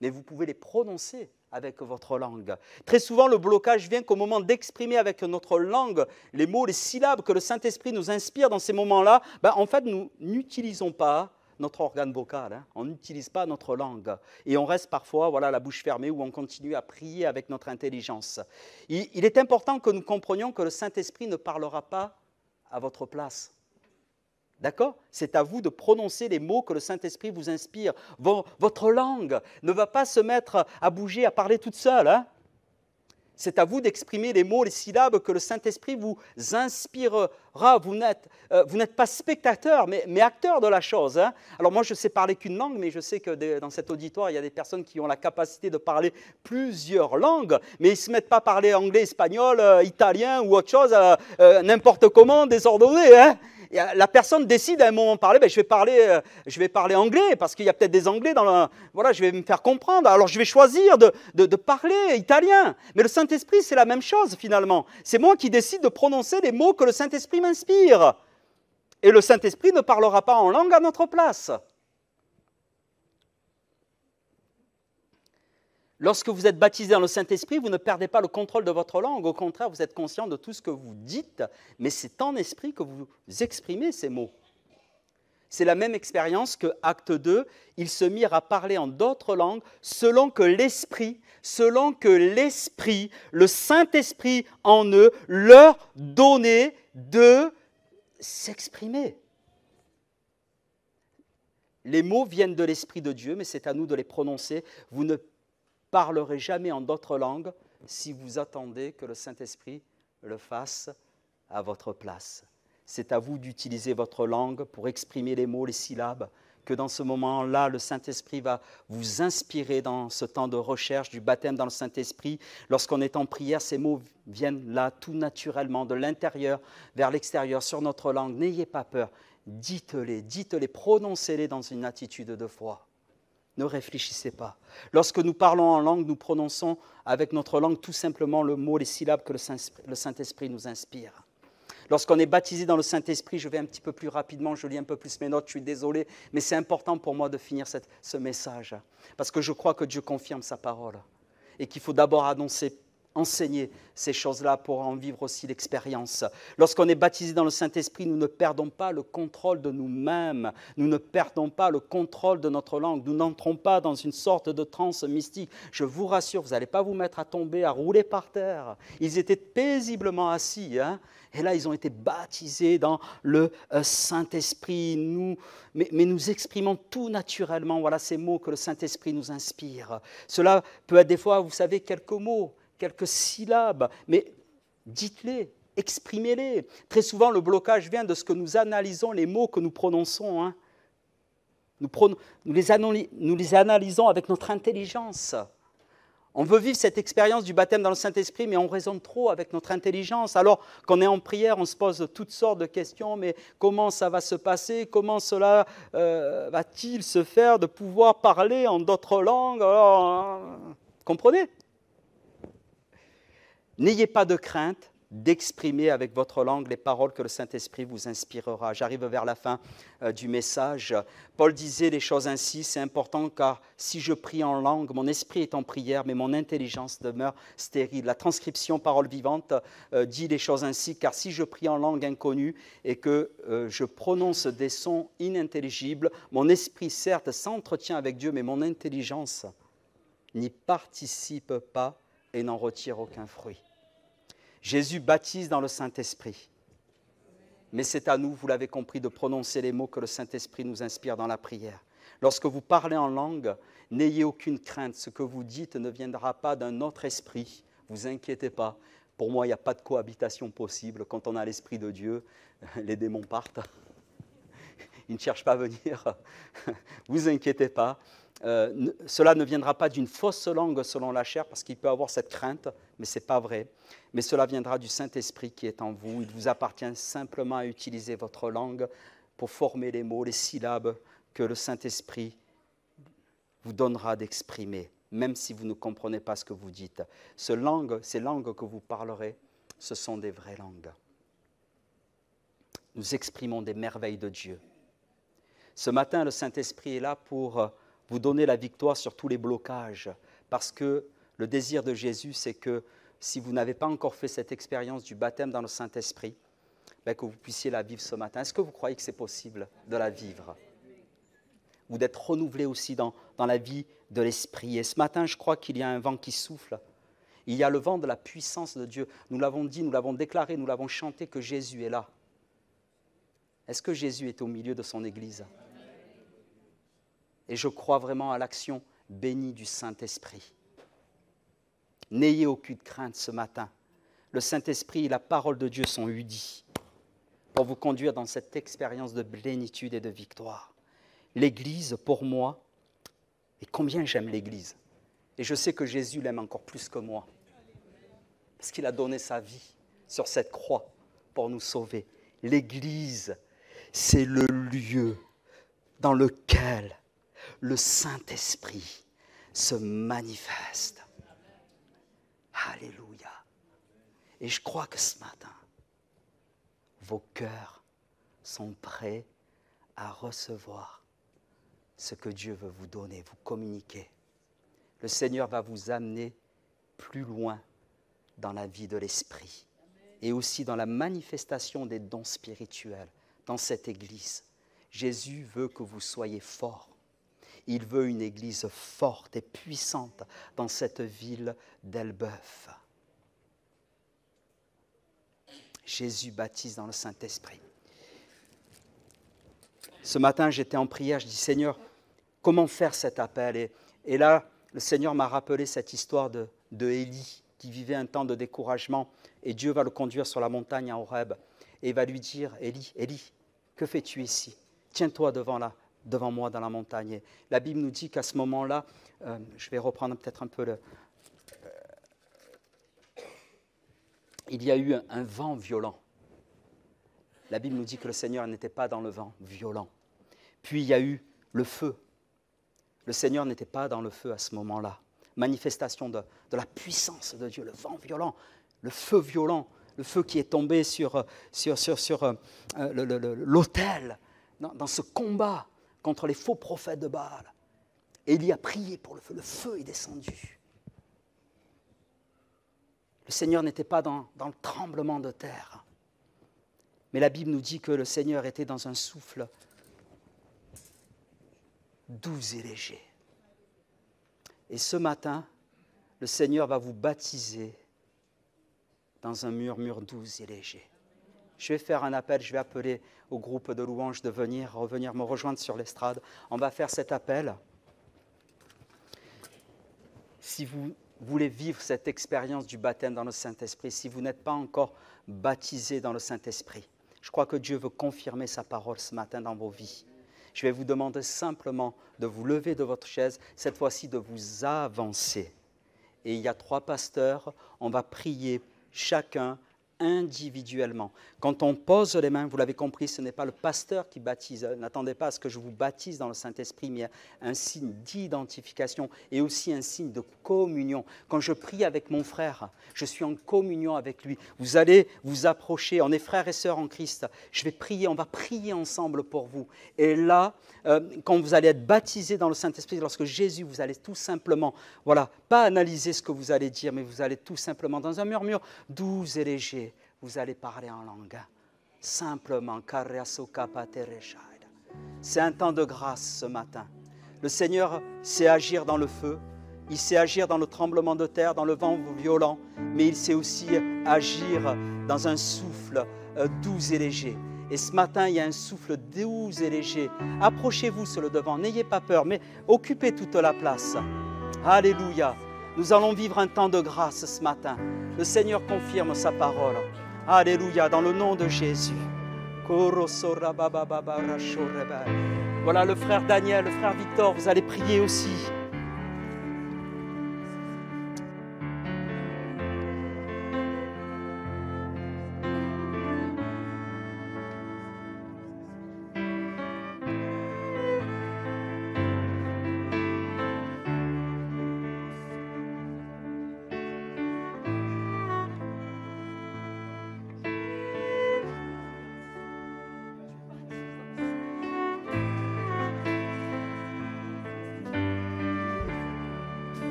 mais vous pouvez les prononcer avec votre langue. Très souvent, le blocage vient qu'au moment d'exprimer avec notre langue les mots, les syllabes que le Saint-Esprit nous inspire dans ces moments-là, en fait, nous n'utilisons pas notre organe vocal, hein. On n'utilise pas notre langue. Et on reste parfois la bouche fermée ou on continue à prier avec notre intelligence. Il est important que nous comprenions que le Saint-Esprit ne parlera pas à votre place. D'accord? C'est à vous de prononcer les mots que le Saint-Esprit vous inspire. Votre langue ne va pas se mettre à bouger, à parler toute seule. Hein? C'est à vous d'exprimer les mots, les syllabes que le Saint-Esprit vous inspirera. Vous n'êtes pas spectateur, mais acteur de la chose. Hein? Alors moi, je ne sais parler qu'une langue, mais je sais que dans cet auditoire, il y a des personnes qui ont la capacité de parler plusieurs langues, mais ils ne se mettent pas à parler anglais, espagnol, italien ou autre chose, n'importe comment, désordonné. Hein? La personne décide à un moment de parler, je vais parler anglais, parce qu'il y a peut-être des anglais dans le... Voilà, je vais me faire comprendre, alors je vais choisir de parler italien. Mais le Saint-Esprit, c'est la même chose finalement. C'est moi qui décide de prononcer les mots que le Saint-Esprit m'inspire. Et le Saint-Esprit ne parlera pas en langue à notre place. Lorsque vous êtes baptisé dans le Saint-Esprit, vous ne perdez pas le contrôle de votre langue. Au contraire, vous êtes conscient de tout ce que vous dites, mais c'est en esprit que vous exprimez ces mots. C'est la même expérience que Acte 2, ils se mirent à parler en d'autres langues selon que l'Esprit, le Saint-Esprit en eux, leur donnait de s'exprimer. Les mots viennent de l'Esprit de Dieu, mais c'est à nous de les prononcer. Vous ne parlerez jamais en d'autres langues si vous attendez que le Saint-Esprit le fasse à votre place. C'est à vous d'utiliser votre langue pour exprimer les mots, les syllabes, que dans ce moment-là, le Saint-Esprit va vous inspirer dans ce temps de recherche du baptême dans le Saint-Esprit. Lorsqu'on est en prière, ces mots viennent là tout naturellement, de l'intérieur vers l'extérieur, sur notre langue. N'ayez pas peur, dites-les, prononcez-les dans une attitude de foi. Ne réfléchissez pas. Lorsque nous parlons en langue, nous prononçons avec notre langue tout simplement le mot, les syllabes que le Saint-Esprit nous inspire. Lorsqu'on est baptisé dans le Saint-Esprit, je vais un petit peu plus rapidement, je lis un peu plus mes notes, je suis désolé, mais c'est important pour moi de finir ce message, parce que je crois que Dieu confirme sa parole et qu'il faut d'abord enseigner ces choses-là pour en vivre aussi l'expérience. Lorsqu'on est baptisé dans le Saint-Esprit, nous ne perdons pas le contrôle de nous-mêmes, nous ne perdons pas le contrôle de notre langue, nous n'entrons pas dans une sorte de transe mystique. Je vous rassure, vous n'allez pas vous mettre à tomber, à rouler par terre. Ils étaient paisiblement assis, hein, et là ils ont été baptisés dans le Saint-Esprit. Mais nous exprimons tout naturellement, voilà ces mots que le Saint-Esprit nous inspire. Cela peut être des fois, vous savez, quelques mots, quelques syllabes, mais dites-les, exprimez-les. Très souvent, le blocage vient de ce que nous analysons, les mots que nous prononçons. Hein. Nous les analysons avec notre intelligence. On veut vivre cette expérience du baptême dans le Saint-Esprit, mais on raisonne trop avec notre intelligence. Alors qu'on est en prière, on se pose toutes sortes de questions, mais comment ça va se passer? Comment cela va-t-il se faire de pouvoir parler en d'autres langues? Alors, comprenez? N'ayez pas de crainte d'exprimer avec votre langue les paroles que le Saint-Esprit vous inspirera. J'arrive vers la fin du message. Paul disait les choses ainsi, c'est important car si je prie en langue, mon esprit est en prière, mais mon intelligence demeure stérile. La transcription parole vivante dit les choses ainsi, car si je prie en langue inconnue et que je prononce des sons inintelligibles, mon esprit certes s'entretient avec Dieu, mais mon intelligence n'y participe pas et n'en retire aucun fruit. Jésus baptise dans le Saint-Esprit. Mais c'est à nous, vous l'avez compris, de prononcer les mots que le Saint-Esprit nous inspire dans la prière. Lorsque vous parlez en langue, n'ayez aucune crainte. Ce que vous dites ne viendra pas d'un autre esprit. Ne vous inquiétez pas. Pour moi, il n'y a pas de cohabitation possible. Quand on a l'Esprit de Dieu, les démons partent. Ils ne cherchent pas à venir. Ne vous inquiétez pas. Cela ne viendra pas d'une fausse langue selon la chair, parce qu'il peut avoir cette crainte, mais ce n'est pas vrai. Mais cela viendra du Saint-Esprit qui est en vous. Il vous appartient simplement à utiliser votre langue pour former les mots, les syllabes que le Saint-Esprit vous donnera d'exprimer, même si vous ne comprenez pas ce que vous dites. Ces langues que vous parlerez, ce sont des vraies langues. Nous exprimons des merveilles de Dieu. Ce matin, le Saint-Esprit est là pour vous donner la victoire sur tous les blocages, parce que Le désir de Jésus, c'est que si vous n'avez pas encore fait cette expérience du baptême dans le Saint-Esprit, que vous puissiez la vivre ce matin. Est-ce que vous croyez que c'est possible de la vivre? Ou d'être renouvelé aussi dans la vie de l'Esprit. Et ce matin, je crois qu'il y a un vent qui souffle. Il y a le vent de la puissance de Dieu. Nous l'avons dit, nous l'avons déclaré, nous l'avons chanté que Jésus est là. Est-ce que Jésus est au milieu de son Église? Et je crois vraiment à l'action bénie du Saint-Esprit. N'ayez aucune crainte ce matin. Le Saint-Esprit et la parole de Dieu sont unis pour vous conduire dans cette expérience de plénitude et de victoire. L'Église, pour moi, et combien j'aime l'Église. Et je sais que Jésus l'aime encore plus que moi. Parce qu'il a donné sa vie sur cette croix pour nous sauver. L'Église, c'est le lieu dans lequel le Saint-Esprit se manifeste. Alléluia. Et je crois que ce matin, vos cœurs sont prêts à recevoir ce que Dieu veut vous donner, vous communiquer. Le Seigneur va vous amener plus loin dans la vie de l'Esprit et aussi dans la manifestation des dons spirituels dans cette Église. Jésus veut que vous soyez forts. Il veut une Église forte et puissante dans cette ville d'Elbeuf. Jésus baptise dans le Saint-Esprit. Ce matin, j'étais en prière, je dis, Seigneur, comment faire cet appel? Et là, le Seigneur m'a rappelé cette histoire de Élie, qui vivait un temps de découragement, et Dieu va le conduire sur la montagne à Horeb, et il va lui dire, Élie, Élie, que fais-tu ici? Tiens-toi devant moi dans la montagne. Et la Bible nous dit qu'à ce moment-là, je vais reprendre peut-être un peu il y a eu un vent violent. La Bible nous dit que le Seigneur n'était pas dans le vent violent. Puis il y a eu le feu. Le Seigneur n'était pas dans le feu à ce moment-là. Manifestation de la puissance de Dieu, le vent violent, le feu violent, le feu qui est tombé sur l'autel, dans ce combat contre les faux prophètes de Baal. Et il y a prié pour le feu est descendu. Le Seigneur n'était pas dans le tremblement de terre. Mais la Bible nous dit que le Seigneur était dans un souffle doux et léger. Et ce matin, le Seigneur va vous baptiser dans un murmure doux et léger. Je vais faire un appel, je vais appeler au groupe de louanges de revenir me rejoindre sur l'estrade. On va faire cet appel. Si vous voulez vivre cette expérience du baptême dans le Saint-Esprit, si vous n'êtes pas encore baptisé dans le Saint-Esprit, je crois que Dieu veut confirmer sa parole ce matin dans vos vies. Je vais vous demander simplement de vous lever de votre chaise, cette fois-ci de vous avancer. Et il y a 3 pasteurs, on va prier chacun individuellement. Quand on pose les mains, vous l'avez compris, ce n'est pas le pasteur qui baptise. N'attendez pas à ce que je vous baptise dans le Saint-Esprit, mais un signe d'identification et aussi un signe de communion. Quand je prie avec mon frère, je suis en communion avec lui. Vous allez vous approcher, on est frères et sœurs en Christ. Je vais prier, on va prier ensemble pour vous. Et là, quand vous allez être baptisé dans le Saint-Esprit, lorsque Jésus, vous allez tout simplement, voilà, pas analyser ce que vous allez dire, mais vous allez tout simplement, dans un murmure doux et léger, vous allez parler en langue. Simplement. C'est un temps de grâce ce matin. Le Seigneur sait agir dans le feu, il sait agir dans le tremblement de terre, dans le vent violent, mais il sait aussi agir dans un souffle doux et léger. Et ce matin, il y a un souffle doux et léger. Approchez-vous sur le devant, n'ayez pas peur, mais occupez toute la place. Alléluia. Nous allons vivre un temps de grâce ce matin. Le Seigneur confirme sa parole. Alléluia, dans le nom de Jésus. Voilà le frère Daniel, le frère Victor, vous allez prier aussi.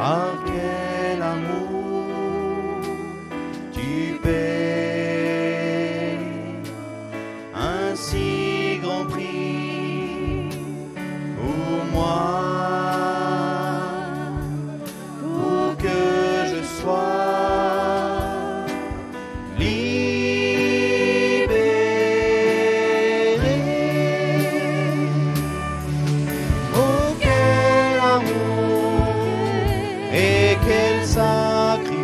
Ah, quel amour tu paies, un si grand prix pour moi, pour que je sois libéré. Oh, quel amour et quel sacrifice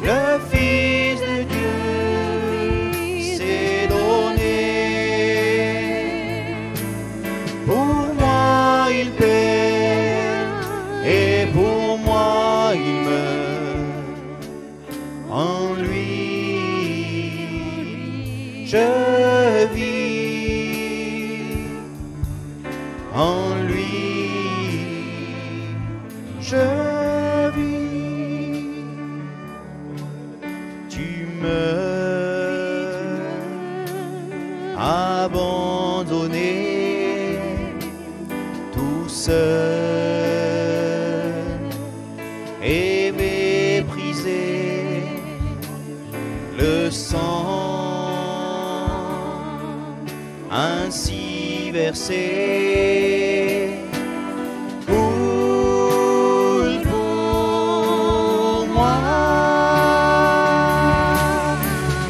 le Fils de Dieu s'est donné. Pour moi il paie et pour moi il meurt. En lui je vis, en lui je vis. Tu meurs abandonné, tout seul et méprisé. Le sang ainsi versé coule pour moi.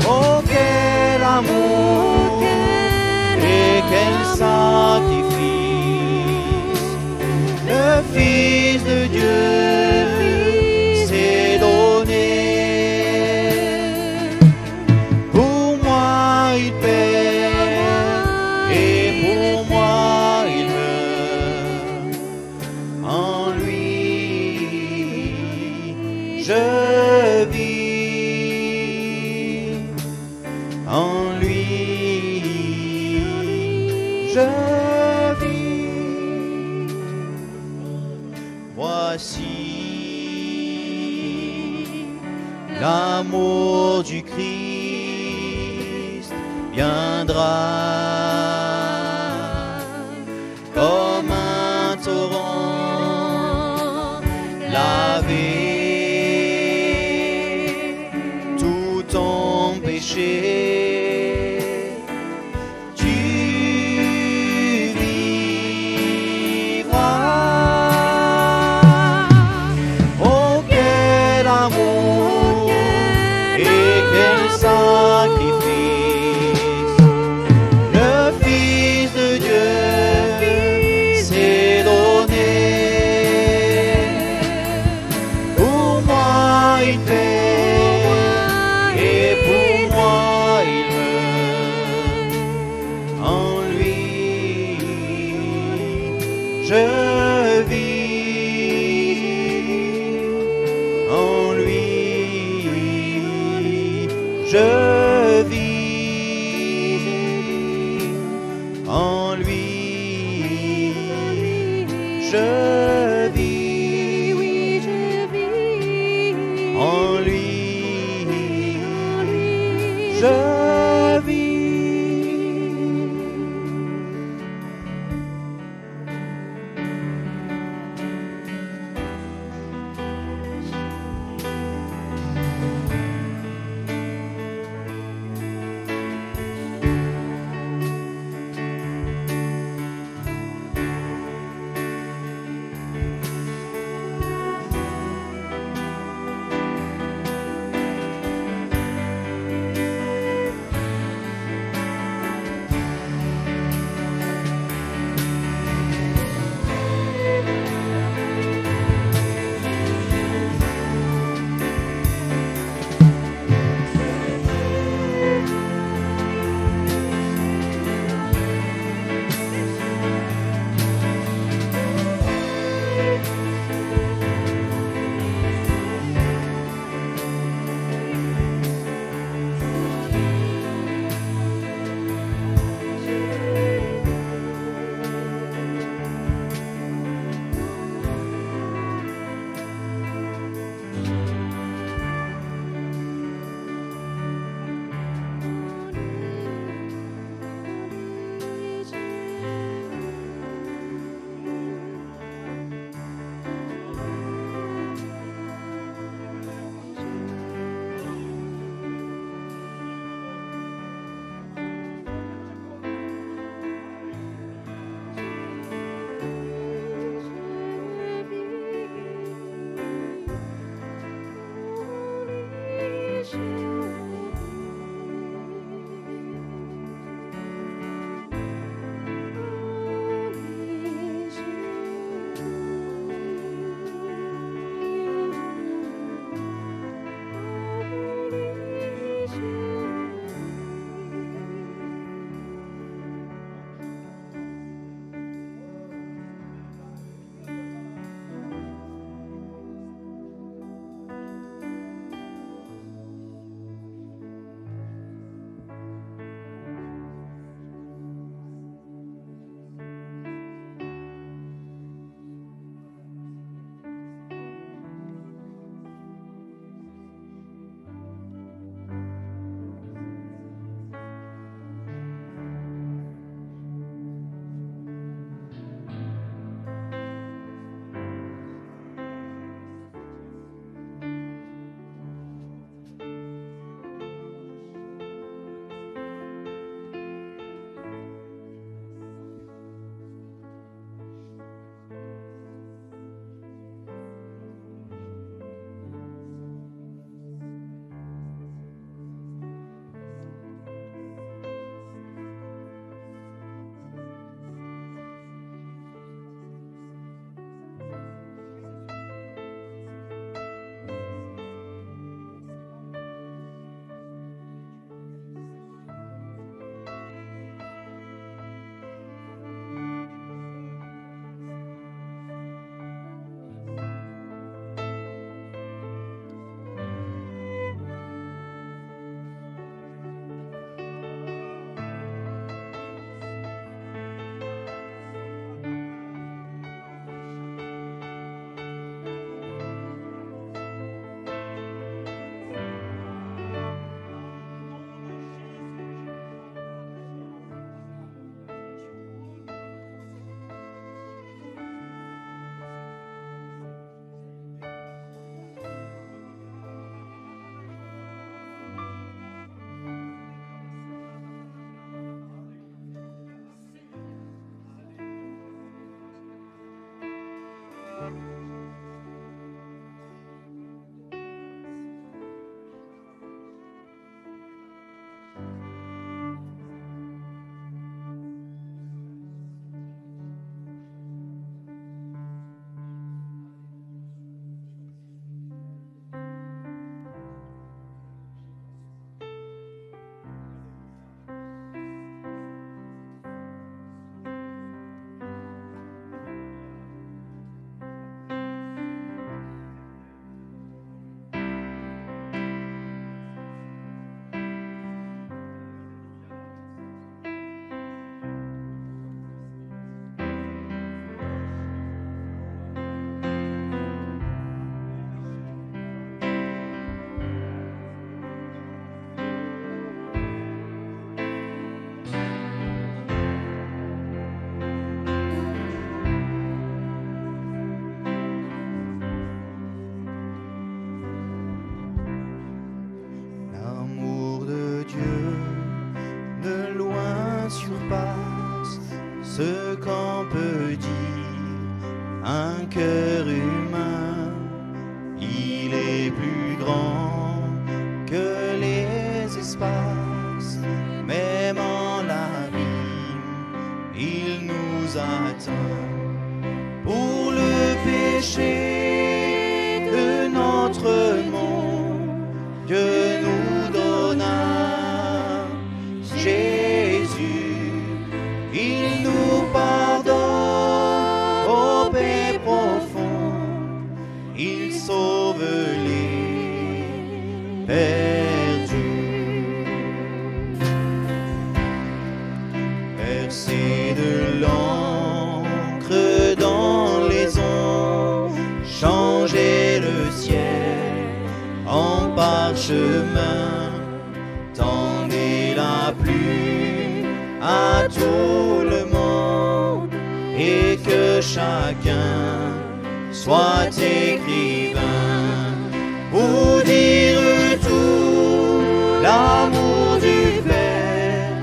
Oh, quel amour et quel sacrifice le Fils de Dieu s'est donné. Pour moi il paie et pour moi il meurt. En lui je vis, en lui je vis. Voici l'amour du Christ viendra comme un torrent lavé tout ton péché. Tu vivras. Oh, quel amour et quel sacrifice le Fils de Dieu s'est donné. Pour moi il paie et pour moi il meurt. En lui je vis, en lui je vis, en lui je vis, en lui je vis. ce qu'en peut dire un cœur humain. Il est plus grand que les espaces, même en l'abîme, il nous atteint. Pour le péché de notre monde, Dieu nous donna Jésus, il nous pardonne aux paix profondes, il sauve les perdus. Percé de l'encre dans les ondes, changer le ciel en parchemin, tendez la plume à tout le monde et que chacun soit écrivain pour dire tout l'amour du Père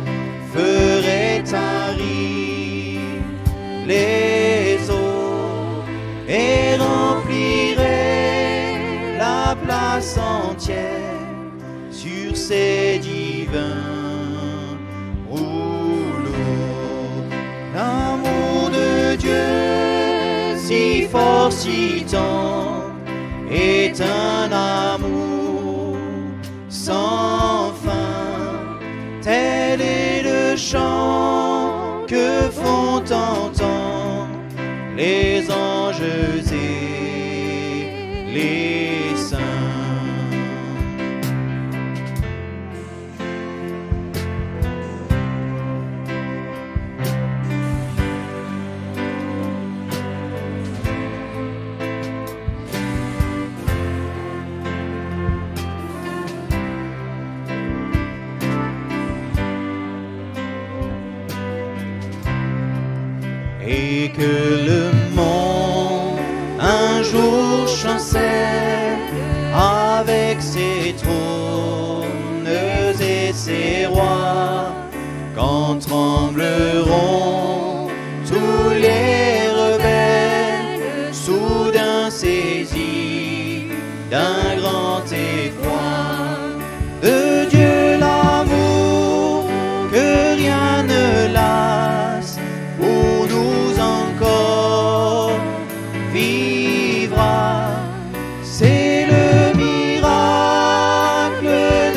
ferait tarir les eaux et remplirait la place entière c'est divin. L'amour de Dieu, si fort, si tendre, est un amour sans fin. Tel est le chant que font entendre les anges et les saints. Et que le monde un jour chancelle avec ses trônes et ses rois, quand trembleront tous les rebelles, soudain saisis d'un grand effroi. De Dieu l'amour que rien ne lasse, pour nous encore vivra. C'est le miracle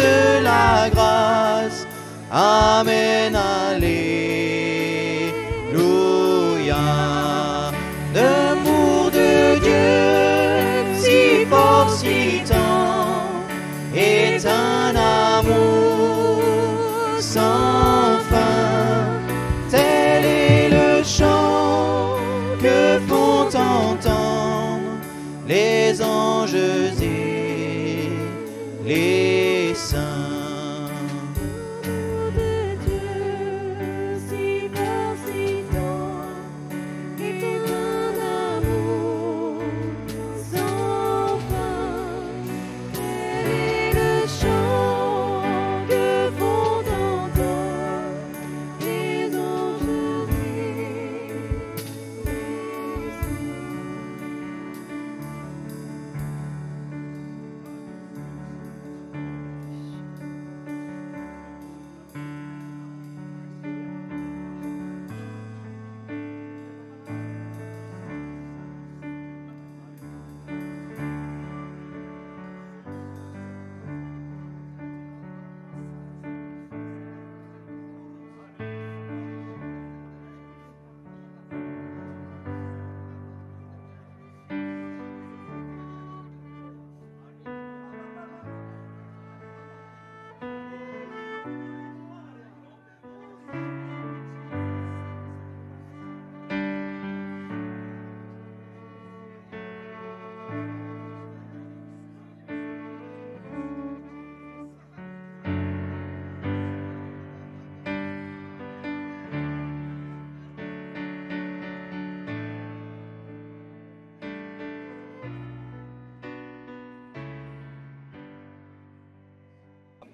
de la grâce. Amen, alléluia. L'amour de Dieu, si fort, si tendre, est un amour sans fin. Tel est le chant que font entendre les anges et les saints.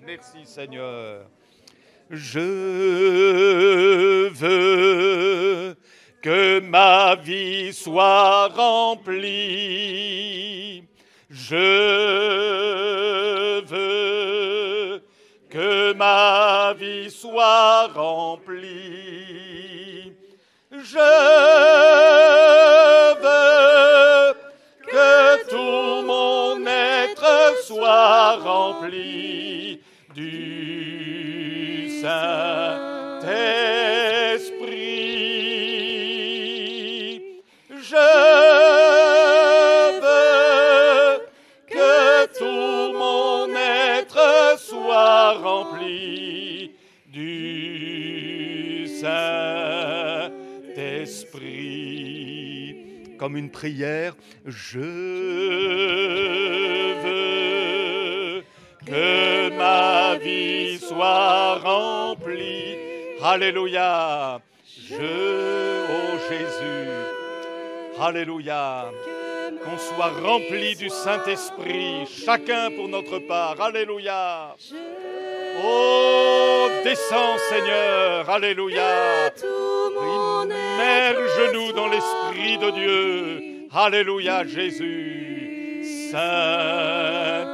Merci Seigneur. Je veux que ma vie soit remplie. Je veux que ma vie soit remplie. Je veux que tout mon être soit rempli du Saint-Esprit. Je veux que tout mon être soit rempli du Saint-Esprit. Comme une prière, je veux que ma vie soit remplie. Alléluia. Oh Jésus. Alléluia. Qu'on soit rempli du Saint-Esprit, chacun pour notre part. Alléluia. Oh, descends Seigneur. Alléluia. Immerge-nous dans l'Esprit de Dieu. Alléluia Jésus. Saint-Esprit.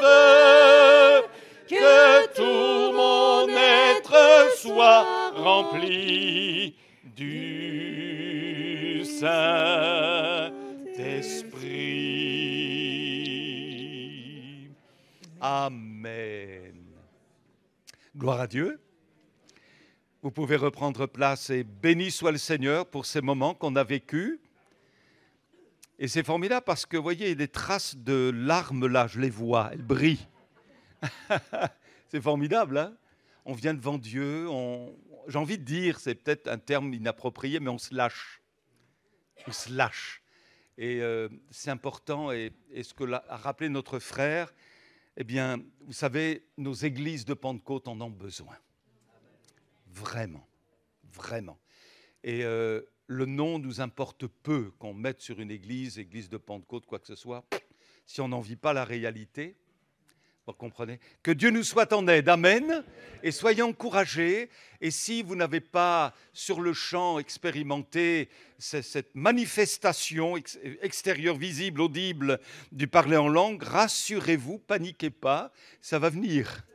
veux que tout mon être soit rempli du Saint-Esprit. Amen. Gloire à Dieu. Vous pouvez reprendre place et béni soit le Seigneur pour ces moments qu'on a vécus. Et c'est formidable parce que, vous voyez, il y a des traces de larmes là, je les vois, elles brillent. C'est formidable, hein? On vient devant Dieu, j'ai envie de dire, c'est peut-être un terme inapproprié, mais on se lâche. On se lâche. Et c'est important, et ce que a rappelé notre frère, eh bien, vous savez, nos églises de Pentecôte en ont besoin. Vraiment, vraiment. Et le nom nous importe peu qu'on mette sur une église de Pentecôte, quoi que ce soit, si on n'en vit pas la réalité. Vous comprenez? Que Dieu nous soit en aide, amen, et soyez encouragés. Et si vous n'avez pas sur le champ expérimenté cette manifestation extérieure, visible, audible du parler en langue, rassurez-vous, paniquez pas, ça va venir.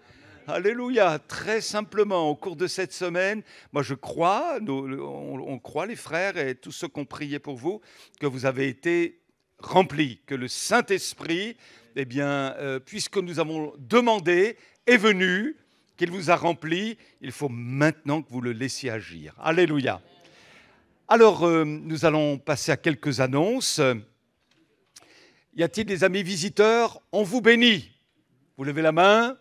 Alléluia, très simplement, au cours de cette semaine, moi je crois, on croit les frères et tous ceux qui ont prié pour vous, que vous avez été remplis, que le Saint-Esprit, eh bien, puisque nous avons demandé, est venu, qu'il vous a rempli, il faut maintenant que vous le laissiez agir. Alléluia. Alors, nous allons passer à quelques annonces. Y a-t-il des amis visiteurs? On vous bénit. Vous levez la main.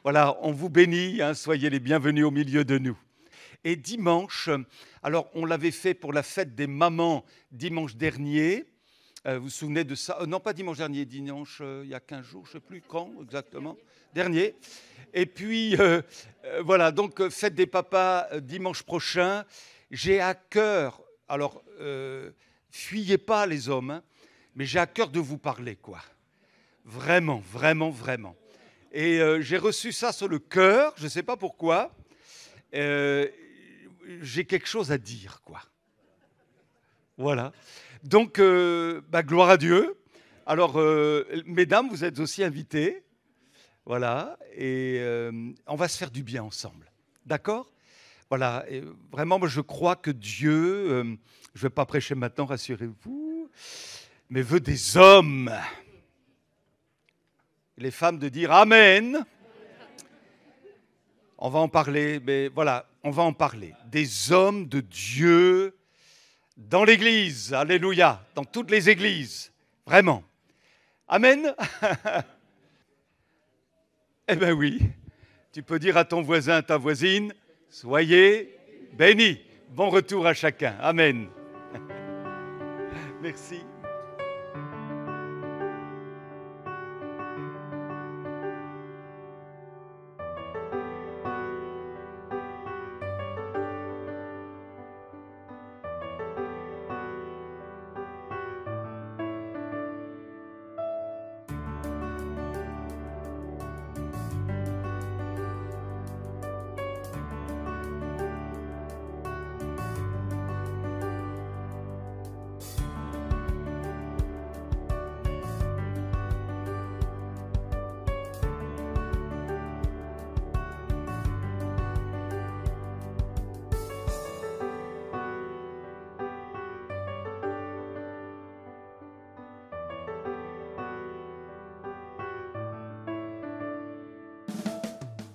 Voilà, on vous bénit, hein, soyez les bienvenus au milieu de nous. Et dimanche, alors on l'avait fait pour la fête des mamans dimanche dernier. Vous vous souvenez de ça? Non, pas dimanche dernier, dimanche, il y a 15 jours, je ne sais plus quand exactement, dernier. Et puis, voilà, donc fête des papas dimanche prochain. J'ai à cœur, alors, fuyez pas les hommes, hein, mais j'ai à cœur de vous parler, quoi. Vraiment, vraiment, vraiment. Et j'ai reçu ça sur le cœur, je ne sais pas pourquoi. J'ai quelque chose à dire, quoi. Voilà. Donc, gloire à Dieu. Alors, mesdames, vous êtes aussi invitées. Voilà. Et on va se faire du bien ensemble. D'accord? Voilà. Et vraiment, moi, je crois que Dieu, je ne vais pas prêcher maintenant, rassurez-vous, mais veut des hommes. Les femmes de dire Amen. On va en parler, mais voilà, on va en parler. Des hommes de Dieu dans l'Église, alléluia, dans toutes les églises, vraiment. Amen. Eh bien oui, tu peux dire à ton voisin, à ta voisine, soyez bénis. Bon retour à chacun. Amen. Merci.